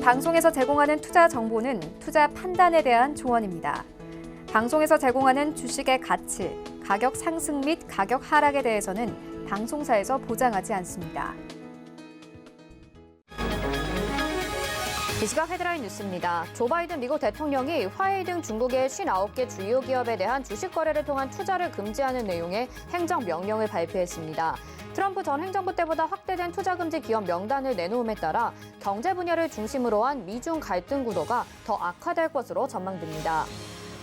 방송에서 제공하는 투자 정보는 투자 판단에 대한 조언입니다. 방송에서 제공하는 주식의 가치, 가격 상승 및 가격 하락에 대해서는 방송사에서 보장하지 않습니다. 이 시각 헤드라인 뉴스입니다. 조 바이든 미국 대통령이 화웨이 등 중국의 59개 주요 기업에 대한 주식 거래를 통한 투자를 금지하는 내용의 행정 명령을 발표했습니다. 트럼프 전 행정부 때보다 확대된 투자 금지 기업 명단을 내놓음에 따라 경제 분야를 중심으로 한 미중 갈등 구도가 더 악화될 것으로 전망됩니다.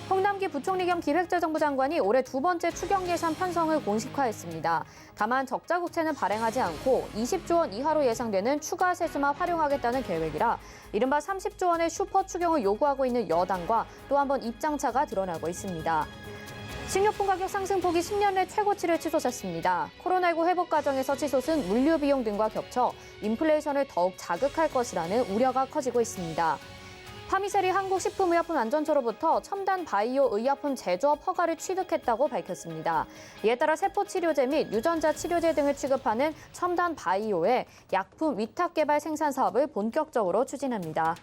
홍남기 부총리 겸 기획재정부 장관이 올해 두 번째 추경 예산 편성을 공식화했습니다. 다만 적자 국채는 발행하지 않고 20조 원 이하로 예상되는 추가 세수만 활용하겠다는 계획이라 이른바 30조 원의 슈퍼 추경을 요구하고 있는 여당과 또 한 번 입장차가 드러나고 있습니다. 식료품 가격 상승폭이 10년 내 최고치를 치솟았습니다. 코로나19 회복 과정에서 치솟은 물류 비용 등과 겹쳐 인플레이션을 더욱 자극할 것이라는 우려가 커지고 있습니다. 파미셀이 한국식품의약품안전처로부터 첨단 바이오 의약품 제조업 허가를 취득했다고 밝혔습니다. 이에 따라 세포치료제 및 유전자 치료제 등을 취급하는 첨단 바이오의 약품 위탁 개발 생산 사업을 본격적으로 추진합니다.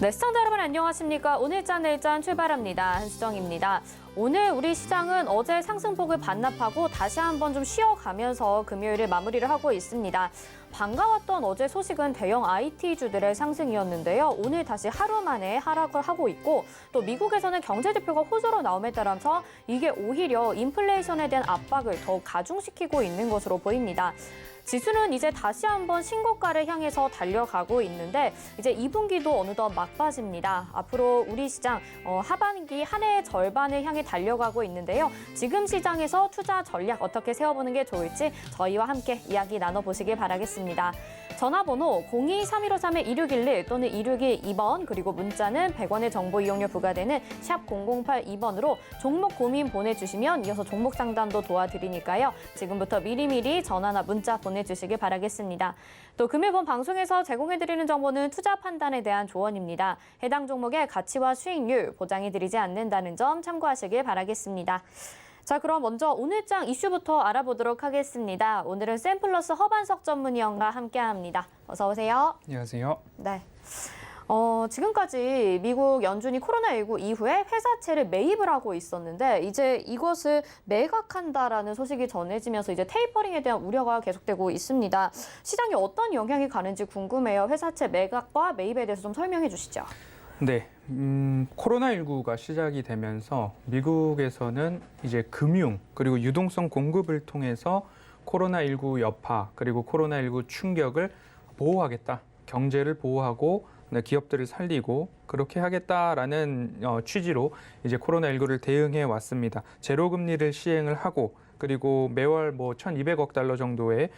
네, 시청자 여러분 안녕하십니까? 오늘짠 내일짠 출발합니다. 한수정입니다. 오늘 우리 시장은 어제 상승폭을 반납하고 다시 한번 좀 쉬어가면서 금요일을 마무리를 하고 있습니다. 반가웠던 어제 소식은 대형 IT주들의 상승이었는데요. 오늘 다시 하루 만에 하락을 하고 있고 또 미국에서는 경제지표가 호조로 나옴에 따라서 이게 오히려 인플레이션에 대한 압박을 더욱 가중시키고 있는 것으로 보입니다. 지수는 이제 다시 한번 신고가를 향해서 달려가고 있는데 이제 2분기도 어느덧 막바지입니다. 앞으로 우리 시장 하반기 한 해의 절반을 향해 달려가고 있는데요. 지금 시장에서 투자 전략 어떻게 세워보는 게 좋을지 저희와 함께 이야기 나눠보시길 바라겠습니다. 전화번호 02-3153-1611 또는 1612번 그리고 문자는 100원의 정보 이용료 부과되는 샵 0082번으로 종목 고민 보내주시면 이어서 종목 상담도 도와드리니까요. 지금부터 미리미리 전화나 문자 보내주시길 바라겠습니다. 또 금일 본 방송에서 제공해드리는 정보는 투자 판단에 대한 조언입니다. 해당 종목의 가치와 수익률 보장해드리지 않는다는 점 참고하시길 바라겠습니다. 자, 그럼 먼저 오늘장 이슈부터 알아보도록 하겠습니다. 오늘은 샘플러스 허반석 전문위원과 함께합니다. 어서 오세요. 안녕하세요. 네. 지금까지 미국 연준이 코로나19 이후에 회사채를 매입을 하고 있었는데 이제 이것을 매각한다라는 소식이 전해지면서 이제 테이퍼링에 대한 우려가 계속되고 있습니다. 시장에 어떤 영향이 가는지 궁금해요. 회사채 매각과 매입에 대해서 좀 설명해 주시죠. 네, 코로나19가 시작이 되면서 미국에서는 이제 금융 그리고 유동성 공급을 통해서 코로나19 여파 그리고 코로나19 충격을 보호하겠다. 경제를 보호하고 기업들을 살리고 그렇게 하겠다라는 취지로 이제 코로나19를 대응해 왔습니다. 제로 금리를 시행을 하고 그리고 매월 1,200억 달러 정도의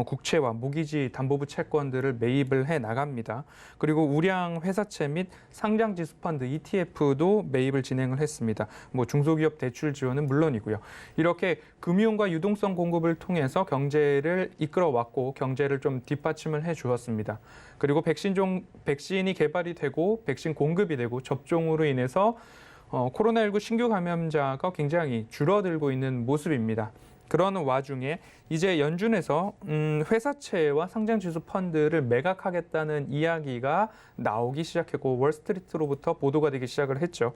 국채와 무기지 담보부 채권들을 매입을 해 나갑니다. 그리고 우량 회사채 및 상장 지수 펀드 ETF도 매입을 진행을 했습니다. 중소기업 대출 지원은 물론이고요. 이렇게 금융과 유동성 공급을 통해서 경제를 이끌어 왔고 경제를 좀 뒷받침을 해 주었습니다. 그리고 백신이 개발이 되고 백신 공급이 되고 접종으로 인해서 코로나19 신규 감염자가 굉장히 줄어들고 있는 모습입니다. 그런 와중에 이제 연준에서 회사채와 상장지수 펀드를 매각하겠다는 이야기가 나오기 시작했고 월스트리트로부터 보도가 되기 시작을 했죠.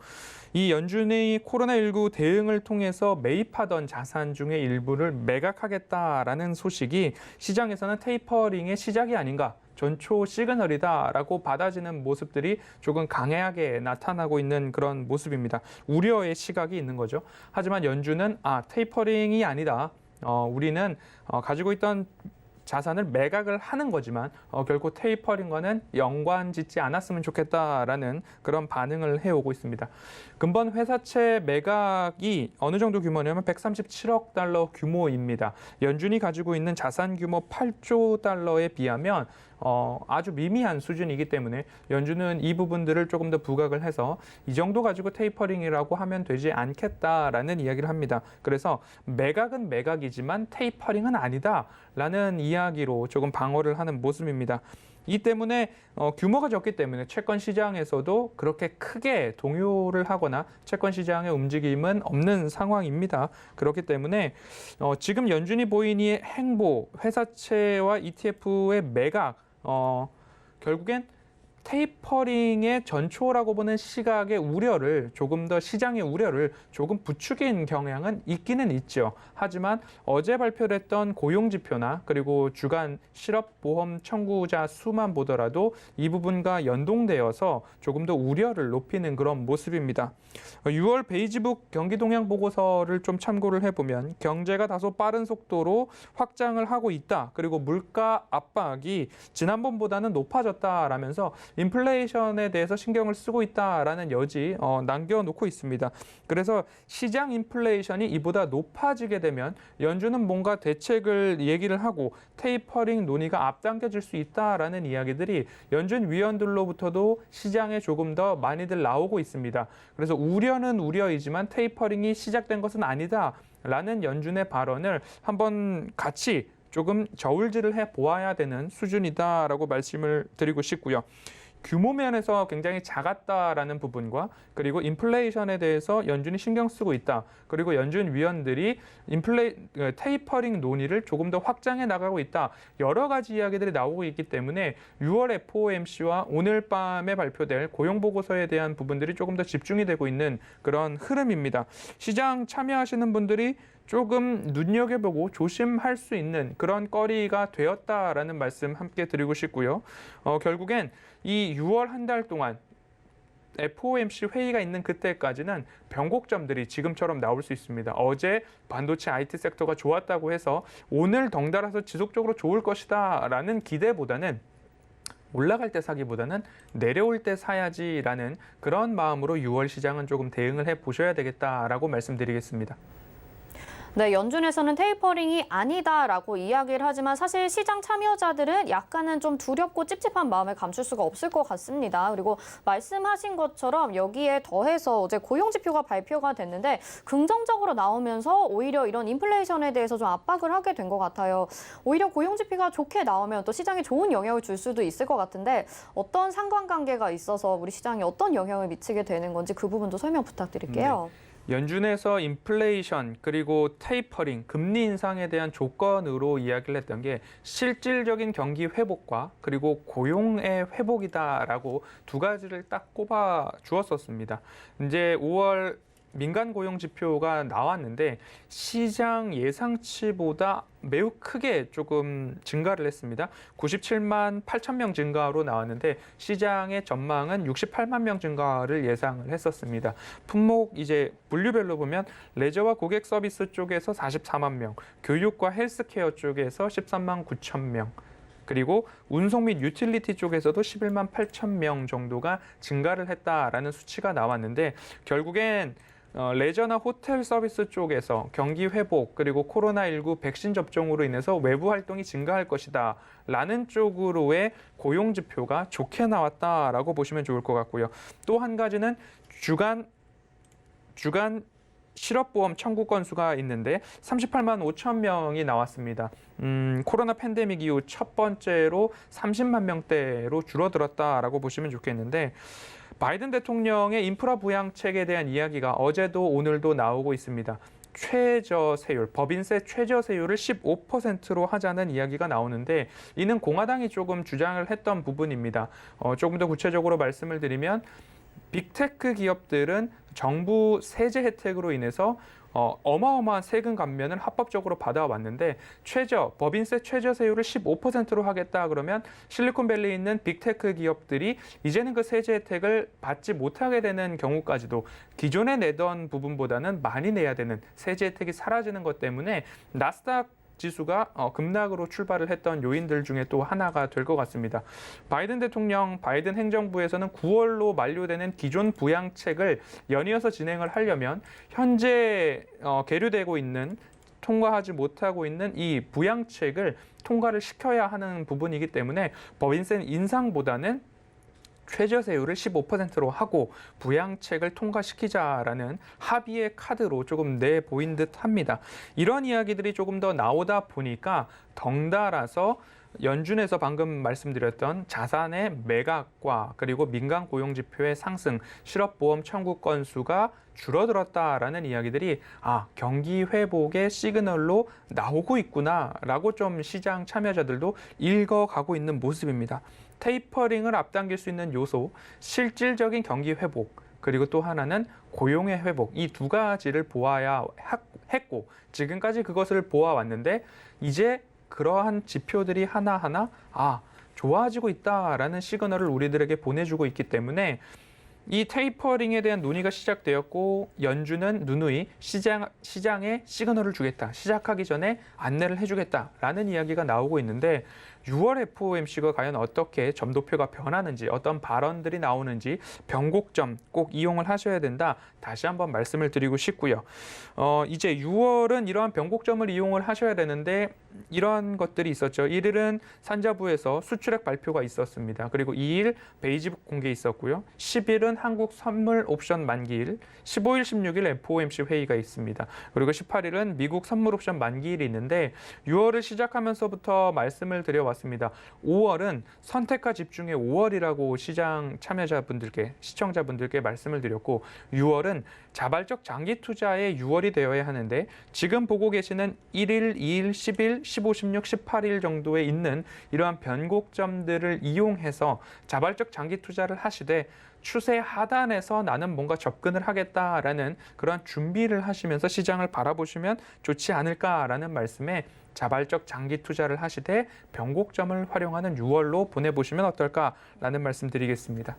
이 연준이 코로나19 대응을 통해서 매입하던 자산 중에 일부를 매각하겠다라는 소식이 시장에서는 테이퍼링의 시작이 아닌가, 전초 시그널이다라고 받아지는 모습들이 조금 강하게 나타나고 있는 그런 모습입니다. 우려의 시각이 있는 거죠. 하지만 연준은 테이퍼링이 아니다. 우리는 가지고 있던 자산을 매각을 하는 거지만 결코 테이퍼링과는 연관짓지 않았으면 좋겠다라는 그런 반응을 해오고 있습니다. 근본 회사채 매각이 어느 정도 규모냐면 137억 달러 규모입니다. 연준이 가지고 있는 자산 규모 8조 달러에 비하면 아주 미미한 수준이기 때문에 연준은 이 부분들을 조금 더 부각을 해서 이 정도 가지고 테이퍼링이라고 하면 되지 않겠다라는 이야기를 합니다. 그래서 매각은 매각이지만 테이퍼링은 아니다라는 이야기 이야기로 조금 방어를 하는 모습입니다. 이 때문에 규모가 적기 때문에 채권 시장에서도 그렇게 크게 동요를 하거나 채권 시장의 움직임은 없는 상황입니다. 그렇기 때문에 지금 연준이 보이니 행보, 회사채와 ETF의 매각, 결국엔 테이퍼링의 전초라고 보는 시각의 우려를 조금 더 시장의 우려를 조금 부추긴 경향은 있기는 있죠. 하지만 어제 발표됐던 고용지표나 그리고 주간 실업보험 청구자 수만 보더라도 이 부분과 연동되어서 조금 더 우려를 높이는 그런 모습입니다. 6월 베이지북 경기동향 보고서를 좀 참고를 해보면 경제가 다소 빠른 속도로 확장을 하고 있다. 그리고 물가 압박이 지난번보다는 높아졌다라면서 인플레이션에 대해서 신경을 쓰고 있다라는 여지 남겨놓고 있습니다. 그래서 시장 인플레이션이 이보다 높아지게 되면 연준은 뭔가 대책을 얘기를 하고 테이퍼링 논의가 앞당겨질 수 있다라는 이야기들이 연준 위원들로부터도 시장에 조금 더 많이들 나오고 있습니다. 그래서 우려는 우려이지만 테이퍼링이 시작된 것은 아니다라는 연준의 발언을 한번 같이 조금 저울질을 해보아야 되는 수준이다라고 말씀을 드리고 싶고요. 규모 면에서 굉장히 작았다라는 부분과 그리고 인플레이션에 대해서 연준이 신경 쓰고 있다. 그리고 연준 위원들이 테이퍼링 논의를 조금 더 확장해 나가고 있다. 여러 가지 이야기들이 나오고 있기 때문에 6월 FOMC와 오늘 밤에 발표될 고용보고서에 대한 부분들이 조금 더 집중이 되고 있는 그런 흐름입니다. 시장 참여하시는 분들이 조금 눈여겨보고 조심할 수 있는 그런 거리가 되었다라는 말씀 함께 드리고 싶고요. 결국엔 이 6월 한 달 동안 FOMC 회의가 있는 그때까지는 변곡점들이 지금처럼 나올 수 있습니다. 어제 반도체 IT 섹터가 좋았다고 해서 오늘 덩달아서 지속적으로 좋을 것이다 라는 기대보다는 올라갈 때 사기보다는 내려올 때 사야지라는 그런 마음으로 6월 시장은 조금 대응을 해보셔야 되겠다라고 말씀드리겠습니다. 네, 연준에서는 테이퍼링이 아니다라고 이야기를 하지만 사실 시장 참여자들은 약간은 좀 두렵고 찝찝한 마음을 감출 수가 없을 것 같습니다. 그리고 말씀하신 것처럼 여기에 더해서 어제 고용지표가 발표가 됐는데 긍정적으로 나오면서 오히려 이런 인플레이션에 대해서 좀 압박을 하게 된 것 같아요. 오히려 고용지표가 좋게 나오면 또 시장에 좋은 영향을 줄 수도 있을 것 같은데 어떤 상관관계가 있어서 우리 시장에 어떤 영향을 미치게 되는 건지 그 부분도 설명 부탁드릴게요. 네. 연준에서 인플레이션 그리고 테이퍼링, 금리 인상에 대한 조건으로 이야기를 했던 게 실질적인 경기 회복과 그리고 고용의 회복이다라고 두 가지를 딱 꼽아 주었었습니다. 이제 5월 민간 고용 지표가 나왔는데 시장 예상치보다 매우 크게 조금 증가를 했습니다. 97만 8천 명 증가로 나왔는데 시장의 전망은 68만 명 증가를 예상을 했었습니다. 품목 이제 분류별로 보면 레저와 고객 서비스 쪽에서 44만 명, 교육과 헬스케어 쪽에서 13만 9천 명, 그리고 운송 및 유틸리티 쪽에서도 11만 8천 명 정도가 증가를 했다라는 수치가 나왔는데 결국엔 레저나 호텔 서비스 쪽에서 경기 회복 그리고 코로나19 백신 접종으로 인해서 외부 활동이 증가할 것이다 라는 쪽으로의 고용 지표가 좋게 나왔다라고 보시면 좋을 것 같고요. 또 한 가지는 주간 실업보험 청구 건수가 있는데 38만 5천 명이 나왔습니다. 코로나 팬데믹 이후 첫 번째로 30만 명대로 줄어들었다라고 보시면 좋겠는데 바이든 대통령의 인프라 부양책에 대한 이야기가 어제도 오늘도 나오고 있습니다. 최저세율, 법인세 최저세율을 15%로 하자는 이야기가 나오는데 이는 공화당이 조금 주장을 했던 부분입니다. 조금 더 구체적으로 말씀을 드리면 빅테크 기업들은 정부 세제 혜택으로 인해서 어마어마한 세금 감면을 합법적으로 받아왔는데 법인세 최저세율을 15%로 하겠다 그러면 실리콘밸리에 있는 빅테크 기업들이 이제는 그 세제 혜택을 받지 못하게 되는 경우까지도 기존에 내던 부분보다는 많이 내야 되는 세제 혜택이 사라지는 것 때문에 나스닥 지수가 급락으로 출발을 했던 요인들 중에 또 하나가 될 것 같습니다. 바이든 대통령, 바이든 행정부에서는 9월로 만료되는 기존 부양책을 연이어서 진행을 하려면 현재 계류되고 있는 통과하지 못하고 있는 이 부양책을 통과를 시켜야 하는 부분이기 때문에 법인세 인상보다는 최저세율을 15%로 하고 부양책을 통과시키자라는 합의의 카드로 조금 내보인 듯합니다. 이런 이야기들이 조금 더 나오다 보니까 덩달아서 연준에서 방금 말씀드렸던 자산의 매각과 그리고 민간 고용지표의 상승, 실업보험 청구 건수가 줄어들었다라는 이야기들이 경기 회복의 시그널로 나오고 있구나라고 좀 시장 참여자들도 읽어가고 있는 모습입니다. 테이퍼링을 앞당길 수 있는 요소, 실질적인 경기 회복, 그리고 또 하나는 고용의 회복, 이 두 가지를 보아야 했고 지금까지 그것을 보아왔는데 이제 그러한 지표들이 하나하나 좋아지고 있다라는 시그널을 우리들에게 보내주고 있기 때문에 이 테이퍼링에 대한 논의가 시작되었고 연준은 누누이 시장에 시그널을 주겠다, 시작하기 전에 안내를 해주겠다라는 이야기가 나오고 있는데 6월 FOMC가 과연 어떻게 점도표가 변하는지, 어떤 발언들이 나오는지 변곡점 꼭 이용을 하셔야 된다. 다시 한번 말씀을 드리고 싶고요. 이제 6월은 이러한 변곡점을 이용을 하셔야 되는데 이러한 것들이 있었죠. 1일은 산자부에서 수출액 발표가 있었습니다. 그리고 2일 베이지북 공개 있었고요. 10일은 한국 선물 옵션 만기일, 15일, 16일 FOMC 회의가 있습니다. 그리고 18일은 미국 선물 옵션 만기일이 있는데 6월을 시작하면서부터 말씀을 드려왔습니다. 5월은 선택과 집중의 5월이라고 시장 참여자분들께, 시청자분들께 말씀을 드렸고 6월은 자발적 장기 투자의 6월이 되어야 하는데 지금 보고 계시는 1일, 2일, 10일, 15, 16, 18일 정도에 있는 이러한 변곡점들을 이용해서 자발적 장기 투자를 하시되 추세 하단에서 나는 뭔가 접근을 하겠다라는 그런 준비를 하시면서 시장을 바라보시면 좋지 않을까라는 말씀에 자발적 장기 투자를 하시되 변곡점을 활용하는 6월로 보내보시면 어떨까라는 말씀 드리겠습니다.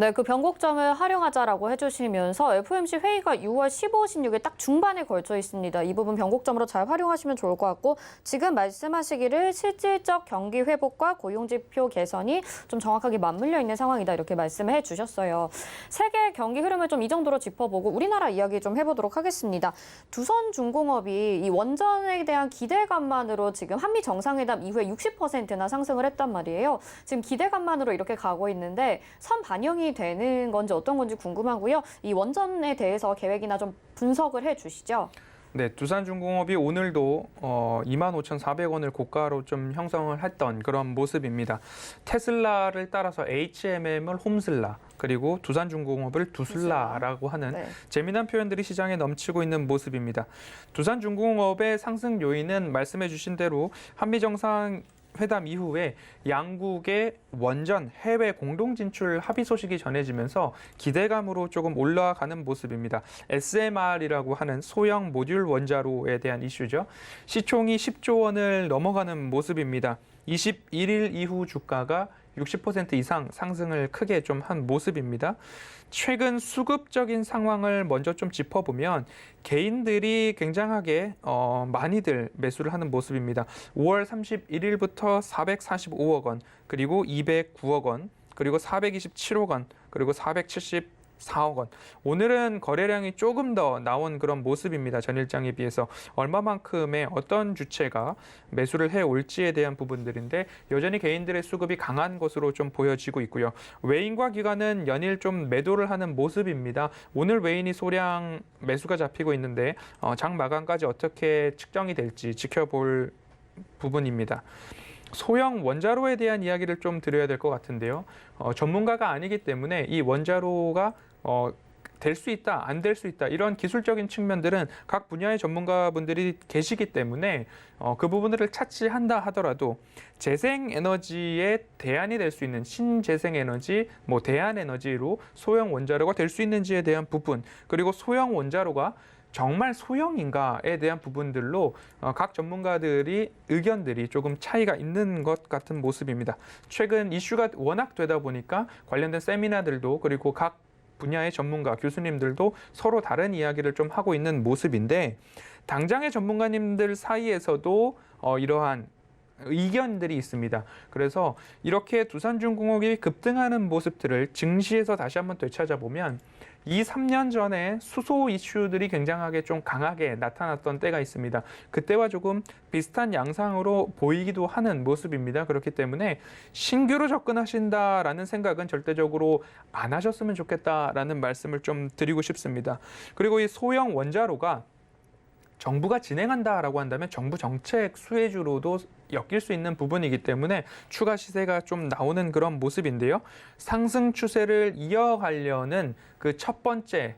네, 그 변곡점을 활용하자라고 해주시면서 FOMC 회의가 6월 15, 16일 딱 중반에 걸쳐 있습니다. 이 부분 변곡점으로 잘 활용하시면 좋을 것 같고 지금 말씀하시기를 실질적 경기 회복과 고용지표 개선이 좀 정확하게 맞물려 있는 상황이다 이렇게 말씀을 해주셨어요. 세계 경기 흐름을 좀 이 정도로 짚어보고 우리나라 이야기 좀 해보도록 하겠습니다. 두선중공업이 이 원전에 대한 기대감만으로 지금 한미 정상회담 이후에 60%나 상승을 했단 말이에요. 지금 기대감만으로 이렇게 가고 있는데 선 반영이 되는 건지 어떤 건지 궁금하고요. 이 원전에 대해서 계획이나 좀 분석을 해주시죠. 네, 두산중공업이 오늘도 25,400원을 고가로 좀 형성을 했던 그런 모습입니다. 테슬라를 따라서 HMM을 홈슬라, 그리고 두산중공업을 두슬라라고 하는 재미난 표현들이 시장에 넘치고 있는 모습입니다. 두산중공업의 상승 요인은 말씀해 주신 대로 한미정상 회담 이후에 양국의 원전 해외 공동 진출 합의 소식이 전해지면서 기대감으로 조금 올라가는 모습입니다. SMR이라고 하는 소형 모듈 원자로에 대한 이슈죠. 시총이 10조 원을 넘어가는 모습입니다. 21일 이후 주가가 60% 이상 상승을 크게 좀 한 모습입니다. 최근 수급적인 상황을 먼저 좀 짚어보면 개인들이 굉장하게 많이들 매수를 하는 모습입니다. 5월 31일부터 445억 원, 그리고 209억 원, 그리고 427억 원, 그리고 474억 원. 오늘은 거래량이 조금 더 나온 그런 모습입니다. 전일장에 비해서 얼마만큼의 어떤 주체가 매수를 해올지에 대한 부분들인데 여전히 개인들의 수급이 강한 것으로 좀 보여지고 있고요. 외인과 기관은 연일 좀 매도를 하는 모습입니다. 오늘 외인이 소량 매수가 잡히고 있는데 장 마감까지 어떻게 측정이 될지 지켜볼 부분입니다. 소형 원자로에 대한 이야기를 좀 드려야 될 것 같은데요. 전문가가 아니기 때문에 이 원자로가 될 수 있다, 안 될 수 있다 이런 기술적인 측면들은 각 분야의 전문가분들이 계시기 때문에 그 부분들을 차치한다 하더라도 재생에너지의 대안이 될 수 있는 신재생에너지, 대안에너지로 소형 원자로가 될 수 있는지에 대한 부분, 그리고 소형 원자로가 정말 소형인가에 대한 부분들로 각 전문가들이 의견들이 조금 차이가 있는 것 같은 모습입니다. 최근 이슈가 워낙 되다 보니까 관련된 세미나들도 그리고 각 분야의 전문가, 교수님들도 서로 다른 이야기를 좀 하고 있는 모습인데 당장의 전문가님들 사이에서도 이러한 이견들이 있습니다. 그래서 이렇게 두산중공업이 급등하는 모습들을 증시에서 다시 한번 되찾아보면 2, 3년 전에 수소 이슈들이 굉장하게 좀 강하게 나타났던 때가 있습니다. 그때와 조금 비슷한 양상으로 보이기도 하는 모습입니다. 그렇기 때문에 신규로 접근하신다라는 생각은 절대적으로 안 하셨으면 좋겠다라는 말씀을 좀 드리고 싶습니다. 그리고 이 소형 원자로가 정부가 진행한다라고 한다면 정부 정책 수혜주로도 엮일 수 있는 부분이기 때문에 추가 시세가 좀 나오는 그런 모습인데요. 상승 추세를 이어가려는 그 첫 번째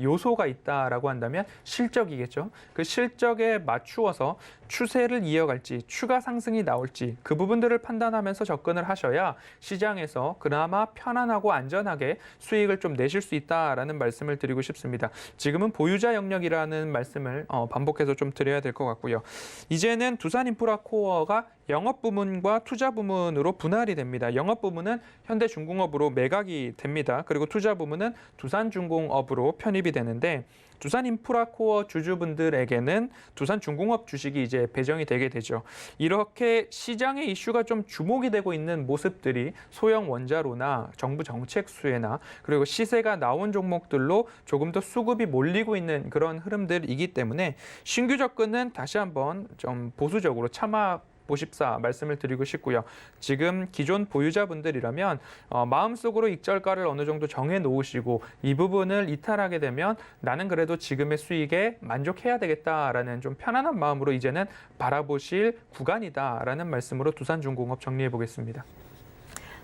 요소가 있다라고 한다면 실적이겠죠. 그 실적에 맞추어서 추세를 이어갈지 추가 상승이 나올지 그 부분들을 판단하면서 접근을 하셔야 시장에서 그나마 편안하고 안전하게 수익을 좀 내실 수 있다라는 말씀을 드리고 싶습니다. 지금은 보유자 영역이라는 말씀을 반복해서 좀 드려야 될 것 같고요. 이제는 두산인프라코어가 영업 부문과 투자 부문으로 분할이 됩니다. 영업 부문은 현대중공업으로 매각이 됩니다. 그리고 투자 부문은 두산중공업으로 편입이 되는데 두산인프라코어 주주분들에게는 두산중공업 주식이 이제 배정이 되게 되죠. 이렇게 시장의 이슈가 좀 주목이 되고 있는 모습들이 소형 원자로나 정부 정책 수혜나 그리고 시세가 나온 종목들로 조금 더 수급이 몰리고 있는 그런 흐름들이기 때문에 신규 접근은 다시 한번 좀 보수적으로 참아 보십사 말씀을 드리고 싶고요. 지금 기존 보유자분들이라면 마음속으로 익절가를 어느 정도 정해 놓으시고 이 부분을 이탈하게 되면 나는 그래도 지금의 수익에 만족해야 되겠다라는 좀 편안한 마음으로 이제는 바라보실 구간이다라는 말씀으로 두산중공업 정리해 보겠습니다.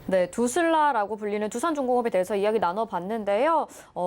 네, 두슬라라고 불리는 두산중공업에 대해서 이야기 나눠봤는데요.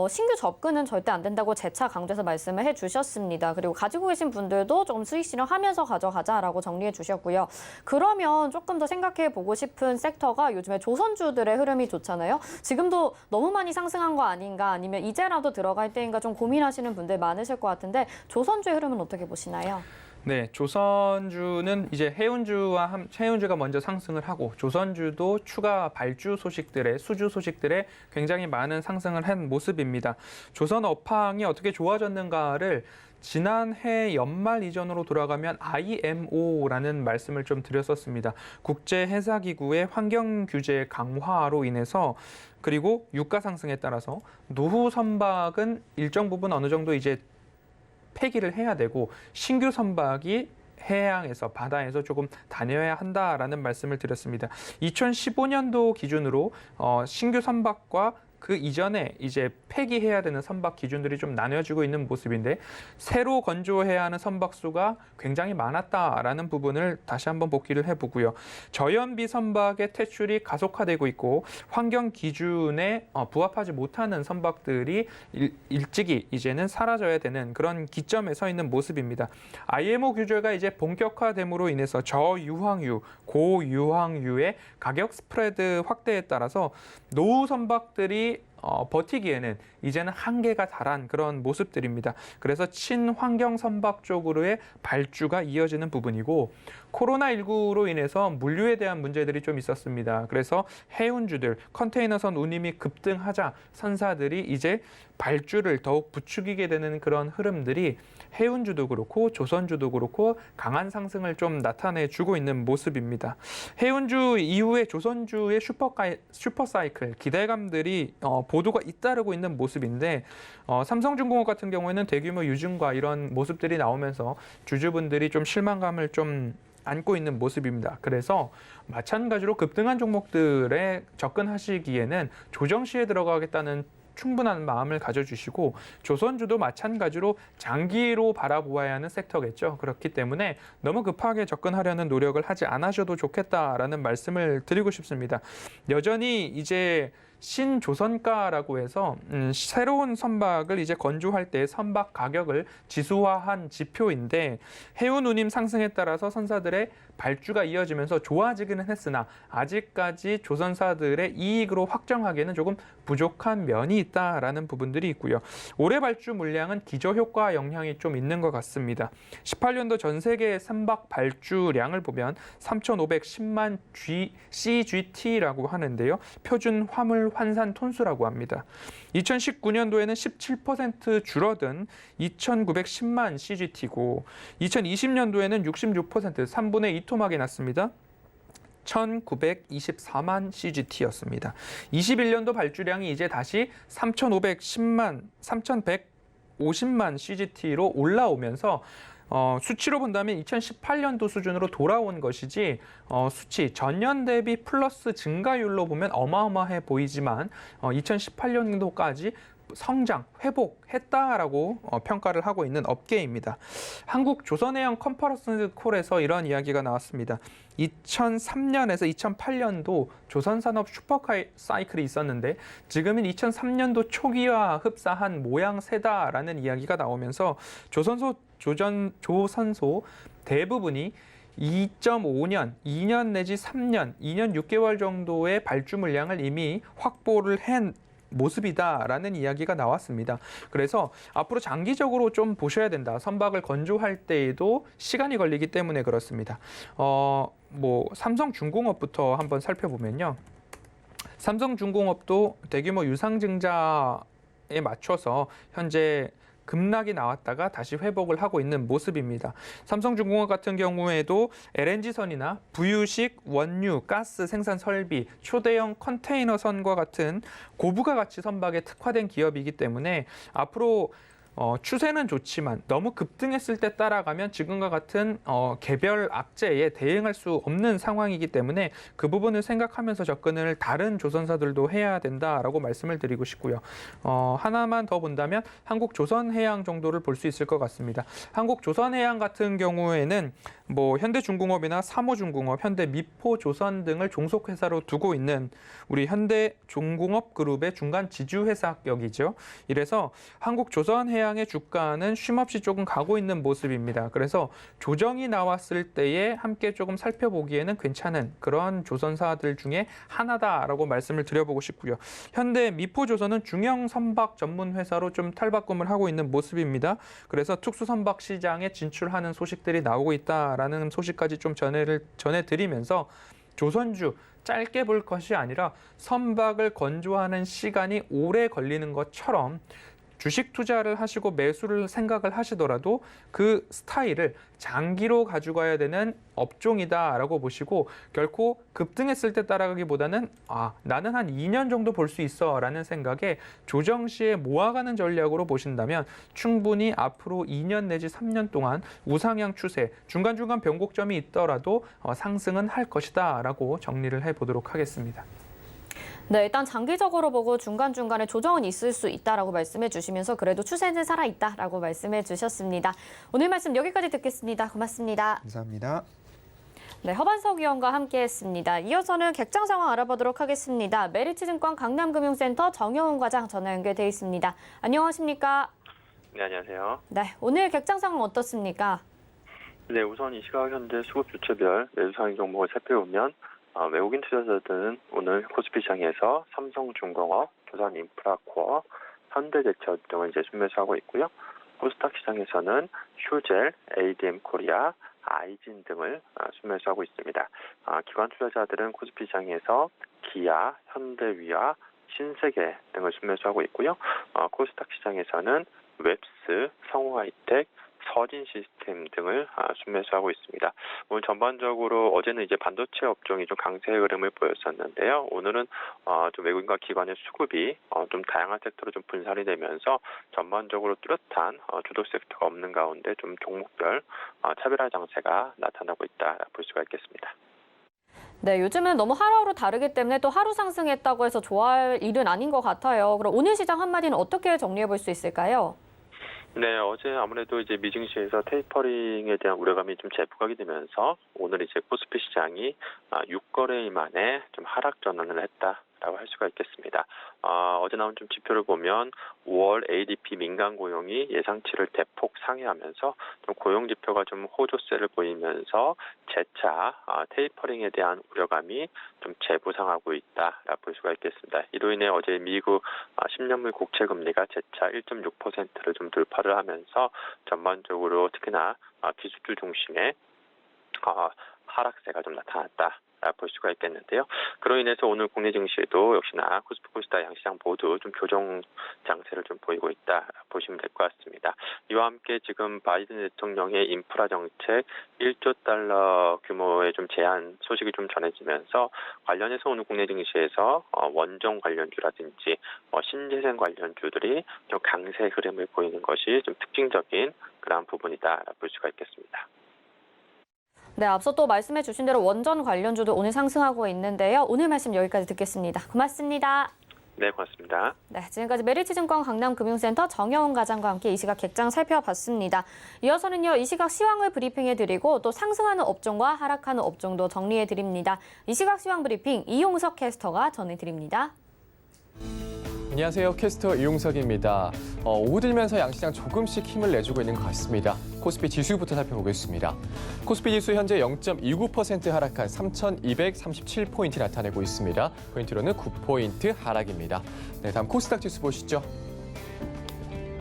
신규 접근은 절대 안 된다고 재차 강조해서 말씀을 해주셨습니다. 그리고 가지고 계신 분들도 조금 수익 실현하면서 가져가자라고 정리해 주셨고요. 그러면 조금 더 생각해 보고 싶은 섹터가 요즘에 조선주들의 흐름이 좋잖아요. 지금도 너무 많이 상승한 거 아닌가 아니면 이제라도 들어갈 때인가 좀 고민하시는 분들 많으실 것 같은데 조선주의 흐름은 어떻게 보시나요? 네, 조선주는 이제 해운주가 먼저 상승을 하고 조선주도 추가 발주 소식들에 수주 소식들에 굉장히 많은 상승을 한 모습입니다. 조선 업황이 어떻게 좋아졌는가를 지난해 연말 이전으로 돌아가면 IMO라는 말씀을 좀 드렸었습니다. 국제해사기구의 환경 규제 강화로 인해서 그리고 유가 상승에 따라서 노후 선박은 일정 부분 어느 정도 이제 폐기를 해야 되고 신규 선박이 해양에서 바다에서 조금 다녀야 한다라는 말씀을 드렸습니다. 2015년도 기준으로 신규 선박과 그 이전에 이제 폐기해야 되는 선박 기준들이 좀 나뉘어지고 있는 모습인데 새로 건조해야 하는 선박 수가 굉장히 많았다라는 부분을 다시 한번 복기를 해보고요. 저연비 선박의 퇴출이 가속화되고 있고 환경 기준에 부합하지 못하는 선박들이 일찍이 이제는 사라져야 되는 그런 기점에 서 있는 모습입니다. IMO 규제가 이제 본격화됨으로 인해서 저유황유, 고유황유의 가격 스프레드 확대에 따라서 노후 선박들이 버티기에는 이제는 한계가 달한 그런 모습들입니다. 그래서 친환경 선박 쪽으로의 발주가 이어지는 부분이고 코로나19로 인해서 물류에 대한 문제들이 좀 있었습니다. 그래서 해운주들, 컨테이너선 운임이 급등하자 선사들이 이제 발주를 더욱 부추기게 되는 그런 흐름들이 해운주도 그렇고 조선주도 그렇고 강한 상승을 좀 나타내주고 있는 모습입니다. 해운주 이후에 조선주의 슈퍼사이클 기대감들이 보도가 잇따르고 있는 모습인데 삼성중공업 같은 경우에는 대규모 유증과 이런 모습들이 나오면서 주주분들이 좀 실망감을 좀 안고 있는 모습입니다. 그래서 마찬가지로 급등한 종목들에 접근하시기에는 조정 시에 들어가겠다는 충분한 마음을 가져주시고 조선주도 마찬가지로 장기로 바라보아야 하는 섹터겠죠. 그렇기 때문에 너무 급하게 접근하려는 노력을 하지 않으셔도 좋겠다라는 말씀을 드리고 싶습니다. 여전히 이제 신조선가라고 해서 새로운 선박을 이제 건조할 때 선박 가격을 지수화한 지표인데 해운 운임 상승에 따라서 선사들의 발주가 이어지면서 좋아지기는 했으나 아직까지 조선사들의 이익으로 확정하기에는 조금 부족한 면이 있다라는 부분들이 있고요. 올해 발주 물량은 기저효과 영향이 좀 있는 것 같습니다. 18년도 전 세계 선박 발주량을 보면 3,510만 CGT라고 하는데요. 표준 화물 수출 환산 톤수라고 합니다. 2019년도에는 17% 줄어든 2,910만 CGT고 2020년도에는 66% 3분의 2 토막이 났습니다. 1,924만 CGT였습니다. 21년도 발주량이 이제 다시 3,150만 CGT로 올라오면서 수치로 본다면 2018년도 수준으로 돌아온 것이지 수치 전년 대비 플러스 증가율로 보면 어마어마해 보이지만 2018년도까지 성장, 회복했다라고 평가를 하고 있는 업계입니다. 한국 조선해양 컨퍼런스 콜에서 이런 이야기가 나왔습니다. 2003년에서 2008년도 조선산업 슈퍼사이클이 있었는데 지금은 2003년도 초기와 흡사한 모양새다라는 이야기가 나오면서 조선소 대부분이 2.5년, 2년 내지 3년, 2년 6개월 정도의 발주 물량을 이미 확보를 한 모습이다라는 이야기가 나왔습니다. 그래서 앞으로 장기적으로 좀 보셔야 된다. 선박을 건조할 때에도 시간이 걸리기 때문에 그렇습니다. 삼성중공업부터 한번 살펴보면요. 삼성중공업도 대규모 유상증자에 맞춰서 현재 급락이 나왔다가 다시 회복을 하고 있는 모습입니다. 삼성중공업 같은 경우에도 LNG선이나 부유식, 원유, 가스 생산 설비, 초대형 컨테이너선과 같은 고부가 가치 선박에 특화된 기업이기 때문에 앞으로 추세는 좋지만 너무 급등했을 때 따라가면 지금과 같은 개별 악재에 대응할 수 없는 상황이기 때문에 그 부분을 생각하면서 접근을 다른 조선사들도 해야 된다라고 말씀을 드리고 싶고요. 하나만 더 본다면 한국조선해양 정도를 볼 수 있을 것 같습니다. 한국조선해양 같은 경우에는 현대중공업이나 삼호중공업, 현대미포조선 등을 종속회사로 두고 있는 우리 현대중공업 그룹의 중간 지주회사격이죠. 이래서 한국조선해양의 주가는 쉼없이 조금 가고 있는 모습입니다. 그래서 조정이 나왔을 때에 함께 조금 살펴보기에는 괜찮은 그런 조선사들 중에 하나다라고 말씀을 드려보고 싶고요. 현대미포조선은 중형 선박 전문 회사로 좀 탈바꿈을 하고 있는 모습입니다. 그래서 특수선박 시장에 진출하는 소식들이 나오고 있다라는 소식까지 좀 전해드리면서 조선주 짧게 볼 것이 아니라 선박을 건조하는 시간이 오래 걸리는 것처럼 주식 투자를 하시고 매수를 생각을 하시더라도 그 스타일을 장기로 가져가야 되는 업종이다라고 보시고 결코 급등했을 때 따라가기보다는 나는 한 2년 정도 볼 수 있어 라는 생각에 조정 시에 모아가는 전략으로 보신다면 충분히 앞으로 2년 내지 3년 동안 우상향 추세, 중간중간 변곡점이 있더라도 상승은 할 것이다 라고 정리를 해보도록 하겠습니다. 네, 일단 장기적으로 보고 중간중간에 조정은 있을 수 있다라고 말씀해 주시면서 그래도 추세는 살아있다라고 말씀해 주셨습니다. 오늘 말씀 여기까지 듣겠습니다. 고맙습니다. 감사합니다. 네, 허반석 위원과 함께했습니다. 이어서는 객장 상황 알아보도록 하겠습니다. 메리츠증권 강남금융센터 정효훈 과장 전화 연결돼 있습니다. 안녕하십니까? 네, 안녕하세요. 네, 오늘 객장 상황 어떻습니까? 네, 우선 이 시각 현재 수급 주체별 매수 상황 종목을 살펴보면 외국인 투자자들은 오늘 코스피 시장에서 삼성중공업, 두산인프라코어, 현대제철 등을 이제 순매수하고 있고요. 코스닥 시장에서는 휴젤, ADM코리아, 아이진 등을 순매수하고 있습니다. 기관 투자자들은 코스피 시장에서 기아, 현대위아, 신세계 등을 순매수하고 있고요. 코스닥 시장에서는 웹스, 성우하이텍, 서진 시스템 등을 순매수하고 있습니다. 오늘 전반적으로 어제는 이제 반도체 업종이 좀 강세의 흐름을 보였었는데요. 오늘은 좀 외국인과 기관의 수급이 좀 다양한 섹터로 좀 분산이 되면서 전반적으로 뚜렷한 주도 섹터가 없는 가운데 좀 종목별 차별화 장세가 나타나고 있다 볼 수가 있겠습니다. 네, 요즘은 너무 하루하루 다르기 때문에 또 하루 상승했다고 해서 좋아할 일은 아닌 것 같아요. 그럼 오늘 시장 한마디는 어떻게 정리해 볼 수 있을까요? 네, 어제 아무래도 이제 미증시에서 테이퍼링에 대한 우려감이 좀 재부각이 되면서 오늘 이제 코스피 시장이 6거래일 만에 좀 하락 전환을 했다라고 할 수가 있겠습니다. 어제 나온 좀 지표를 보면 5월 ADP 민간 고용이 예상치를 대폭 상회하면서 좀 고용 지표가 좀 호조세를 보이면서 재차 테이퍼링에 대한 우려감이 좀 재부상하고 있다라고 볼 수가 있겠습니다. 이로 인해 어제 미국 10년물 국채 금리가 재차 1.6%를 좀 돌파를 하면서 전반적으로 특히나 기술주 중심의 하락세가 좀 나타났다. 볼 수가 있겠는데요. 그로 인해서 오늘 국내 증시에도 역시나 코스피 코스닥 양시장 모두 좀 조정 장세를 좀 보이고 있다 보시면 될 것 같습니다. 이와 함께 지금 바이든 대통령의 인프라 정책 1조 달러 규모의 좀 제한 소식이 좀 전해지면서 관련해서 오늘 국내 증시에서 원전 관련주라든지 신재생 관련주들이 좀 강세 흐름을 보이는 것이 좀 특징적인 그러한 부분이다 볼 수가 있겠습니다. 네, 앞서 또 말씀해 주신 대로 원전 관련주도 오늘 상승하고 있는데요. 오늘 말씀 여기까지 듣겠습니다. 고맙습니다. 네, 고맙습니다. 네, 지금까지 메리츠증권 강남금융센터 정여운 과장과 함께 이 시각 객장 살펴봤습니다. 이어서는요, 이 시각 시황을 브리핑해드리고 또 상승하는 업종과 하락하는 업종도 정리해드립니다. 이 시각 시황 브리핑 이용석 캐스터가 전해드립니다. 안녕하세요. 캐스터 이용석입니다. 오후 들면서 양시장 조금씩 힘을 내주고 있는 것 같습니다. 코스피 지수부터 살펴보겠습니다. 코스피 지수 현재 0.29% 하락한 3,237포인트 나타내고 있습니다. 포인트로는 9포인트 하락입니다. 네, 다음 코스닥 지수 보시죠.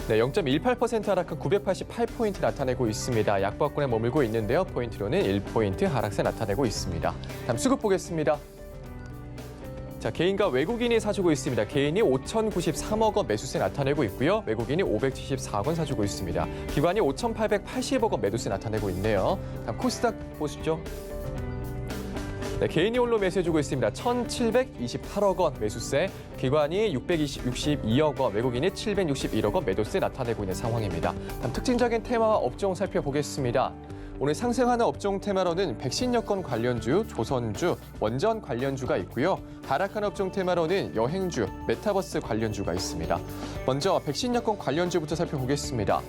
네, 0.18% 하락한 988포인트 나타내고 있습니다. 약보합권에 머물고 있는데요. 포인트로는 1포인트 하락세 나타내고 있습니다. 다음 수급 보겠습니다. 자, 개인과 외국인이 사주고 있습니다. 개인이 5,093억 원 매수세 나타내고 있고요. 외국인이 574억 원 사주고 있습니다. 기관이 5,880억 원 매도세 나타내고 있네요. 다음 코스닥 보시죠. 네, 개인이 홀로 매수해주고 있습니다. 1,728억 원 매수세, 기관이 662억 원, 외국인이 761억 원 매도세 나타내고 있는 상황입니다. 다음 특징적인 테마와 업종 살펴보겠습니다. 오늘 상승하는 업종 테마로는 백신 여건 관련주, 조선주, 원전 관련주가 있고요. 하락하는 업종 테마로는 여행주, 메타버스 관련주가 있습니다. 먼저 백신 여건 관련주부터 살펴보겠습니다.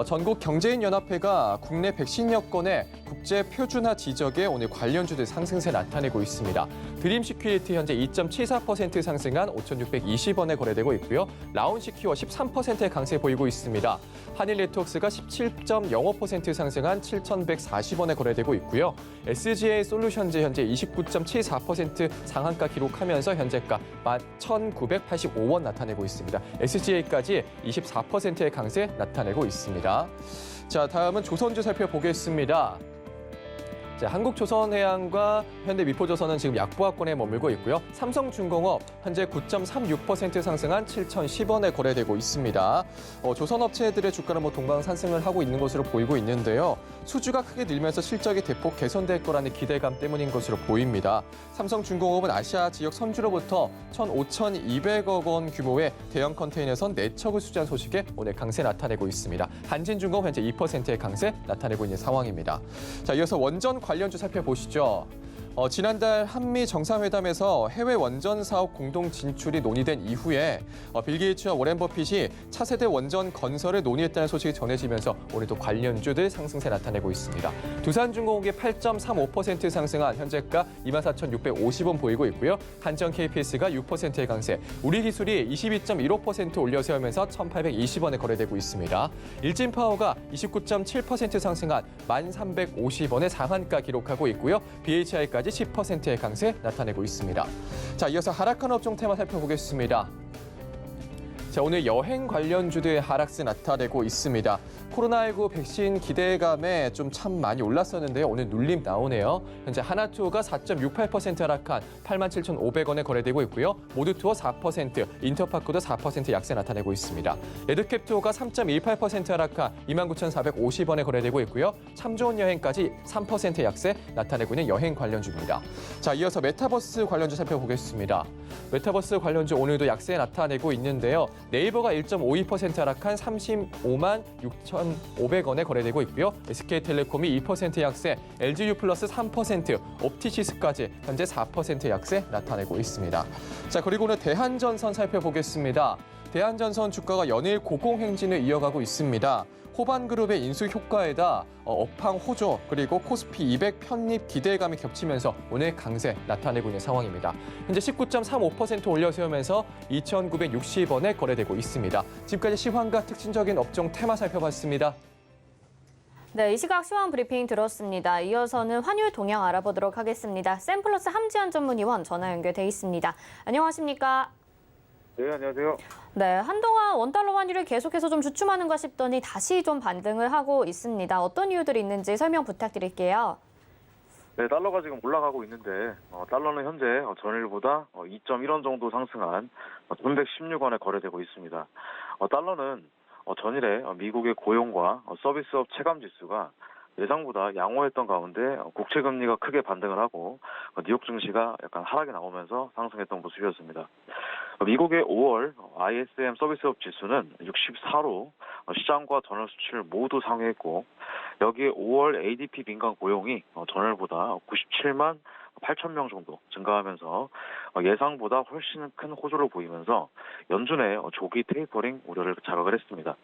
전국경제인연합회가 국내 백신 여건의 국제 표준화 지적에 오늘 관련주들 상승세 나타내고 있습니다. 드림시큐리티 현재 2.74% 상승한 5,620원에 거래되고 있고요. 라운시큐어 13%의 강세 보이고 있습니다. 한일네트워크스가 17.05% 상승한 7,140원에 거래되고 있고요. SGA 솔루션즈 현재 29.74% 상한가 기록하면서 현재가 11,985원 나타내고 있습니다. SGA까지 24%의 강세 나타내고 있습니다. 자, 다음은 조선주 살펴보겠습니다. 자, 한국조선해양과 현대미포조선은 지금 약보합권에 머물고 있고요. 삼성중공업 현재 9.36% 상승한 7,010원에 거래되고 있습니다. 조선업체들의 주가는 동방상승을 하고 있는 것으로 보이고 있는데요. 수주가 크게 늘면서 실적이 대폭 개선될 거라는 기대감 때문인 것으로 보입니다. 삼성중공업은 아시아 지역 선주로부터 1,5,200억 원 규모의 대형 컨테이너선 4척을 수주한 소식에 오늘 강세 나타내고 있습니다. 한진중공업 현재 2%의 강세 나타내고 있는 상황입니다. 자, 이어서 원전 관련주 살펴보시죠. 지난달 한미 정상회담에서 해외 원전 사업 공동 진출이 논의된 이후에 빌 게이츠와 워렌 버핏이 차세대 원전 건설을 논의했다는 소식이 전해지면서 오늘도 관련주들 상승세 나타내고 있습니다. 두산중공업이 8.35% 상승한 현재가 24,650원 보이고 있고요. 한전 KPS가 6%의 강세, 우리기술이 22.15% 올려 세우면서 1,820원에 거래되고 있습니다. 일진파워가 29.7% 상승한 1,350원의 상한가 기록하고 있고요. BHI까지 10%의 강세 나타내고 있습니다. 자, 이어서 하락하는 업종 테마 살펴보겠습니다. 자, 오늘 여행 관련주들의 하락세 나타내고 있습니다. 코로나19 백신 기대감에 좀 참 많이 올랐었는데요. 오늘 눌림 나오네요. 현재 하나투어가 4.68% 하락한 87,500원에 거래되고 있고요. 모두투어 4%, 인터파크도 4% 약세 나타내고 있습니다. 레드캡투어가 3.18% 하락한 29,450원에 거래되고 있고요. 참 좋은 여행까지 3% 약세 나타내고 있는 여행 관련주입니다. 자, 이어서 메타버스 관련주 살펴보겠습니다. 메타버스 관련주 오늘도 약세 나타내고 있는데요. 네이버가 1.52% 하락한 35만 6,500원에 거래되고 있고요. SK텔레콤이 2% 약세, LGU 플러스 3%, 옵티시스까지 현재 4% 약세 나타내고 있습니다. 자, 그리고 오늘 대한전선 살펴보겠습니다. 대한전선 주가가 연일 고공행진을 이어가고 있습니다. 호반그룹의 인수 효과에다 업황 호조 그리고 코스피 200 편입 기대감이 겹치면서 오늘 강세 나타내고 있는 상황입니다. 현재 19.35% 올려 세우면서 2,960원에 거래되고 있습니다. 지금까지 시황과 특징적인 업종 테마 살펴봤습니다. 네, 이 시각 시황 브리핑 들었습니다. 이어서는 환율 동향 알아보도록 하겠습니다. 샘플러스 함지연 전문위원 전화 연결돼 있습니다. 안녕하십니까? 네, 안녕하세요. 네, 한동안 원달러 환율이 계속해서 좀 주춤하는가 싶더니 다시 좀 반등을 하고 있습니다. 어떤 이유들이 있는지 설명 부탁드릴게요. 네, 달러가 지금 올라가고 있는데 달러는 현재 전일보다 2.1원 정도 상승한 1116원에 거래되고 있습니다. 달러는 전일에 미국의 고용과 서비스업 체감 지수가 예상보다 양호했던 가운데 국채 금리가 크게 반등을 하고 뉴욕 증시가 약간 하락이 나오면서 상승했던 모습이었습니다. 미국의 5월 ISM 서비스업 지수는 64로 시장과 전월 수치를 모두 상회했고 여기에 5월 ADP 민간 고용이 전월보다 97만 8천 명 정도 증가하면서 예상보다 훨씬 큰 호조를 보이면서 연준의 조기 테이퍼링 우려를 자극을 했습니다.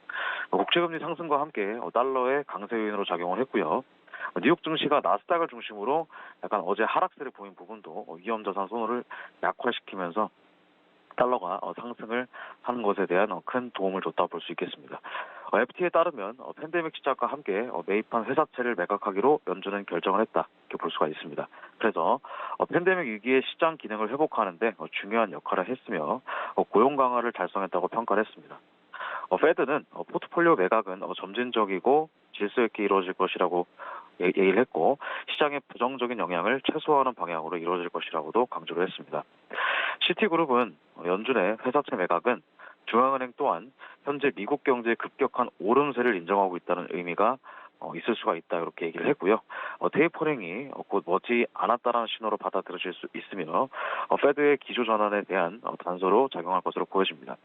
국채금리 상승과 함께 달러의 강세 요인으로 작용을 했고요. 뉴욕 증시가 나스닥을 중심으로 약간 어제 하락세를 보인 부분도 위험자산 선호를 약화시키면서 달러가 상승을 하는 것에 대한 큰 도움을 줬다 볼 수 있겠습니다. FT에 따르면 팬데믹 시작과 함께 매입한 회사채를 매각하기로 연준은 결정을 했다 이렇게 볼 수가 있습니다. 그래서 팬데믹 위기의 시장 기능을 회복하는 데 중요한 역할을 했으며 고용 강화를 달성했다고 평가를 했습니다. 페드는 포트폴리오 매각은 점진적이고 질서 있게 이루어질 것이라고 얘기를 했고 시장의 부정적인 영향을 최소화하는 방향으로 이루어질 것이라고도 강조를 했습니다. 시티그룹은 연준의 회사채 매각은 중앙은행 또한 현재 미국 경제의 급격한 오름세를 인정하고 있다는 의미가 있을 수가 있다 이렇게 얘기를 했고요. 테이퍼링이 곧 머지 않았다라는 신호로 받아들여질 수 있으며 페드의 기조 전환에 대한 단서로 작용할 것으로 보여집니다.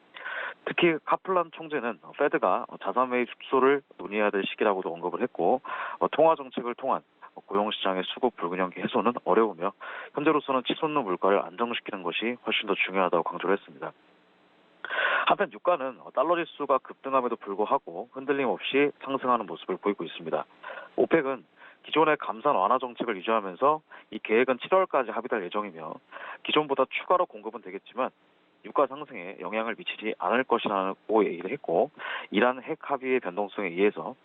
특히 카플란 총재는 페드가 자산 매입 축소를 논의해야 될 시기라고도 언급을 했고 통화 정책을 통한 고용시장의 수급 불균형 해소는 어려우며 현재로서는 치솟는 물가를 안정시키는 것이 훨씬 더 중요하다고 강조를 했습니다. 한편 유가는 달러 지수가 급등함에도 불구하고 흔들림 없이 상승하는 모습을 보이고 있습니다. 오펙은 기존의 감산 완화 정책을 유지하면서 이 계획은 7월까지 합의될 예정이며 기존보다 추가로 공급은 되겠지만 유가 상승에 영향을 미치지 않을 것이라고 얘기를 했고 이란 핵 합의의 변동성에 의해서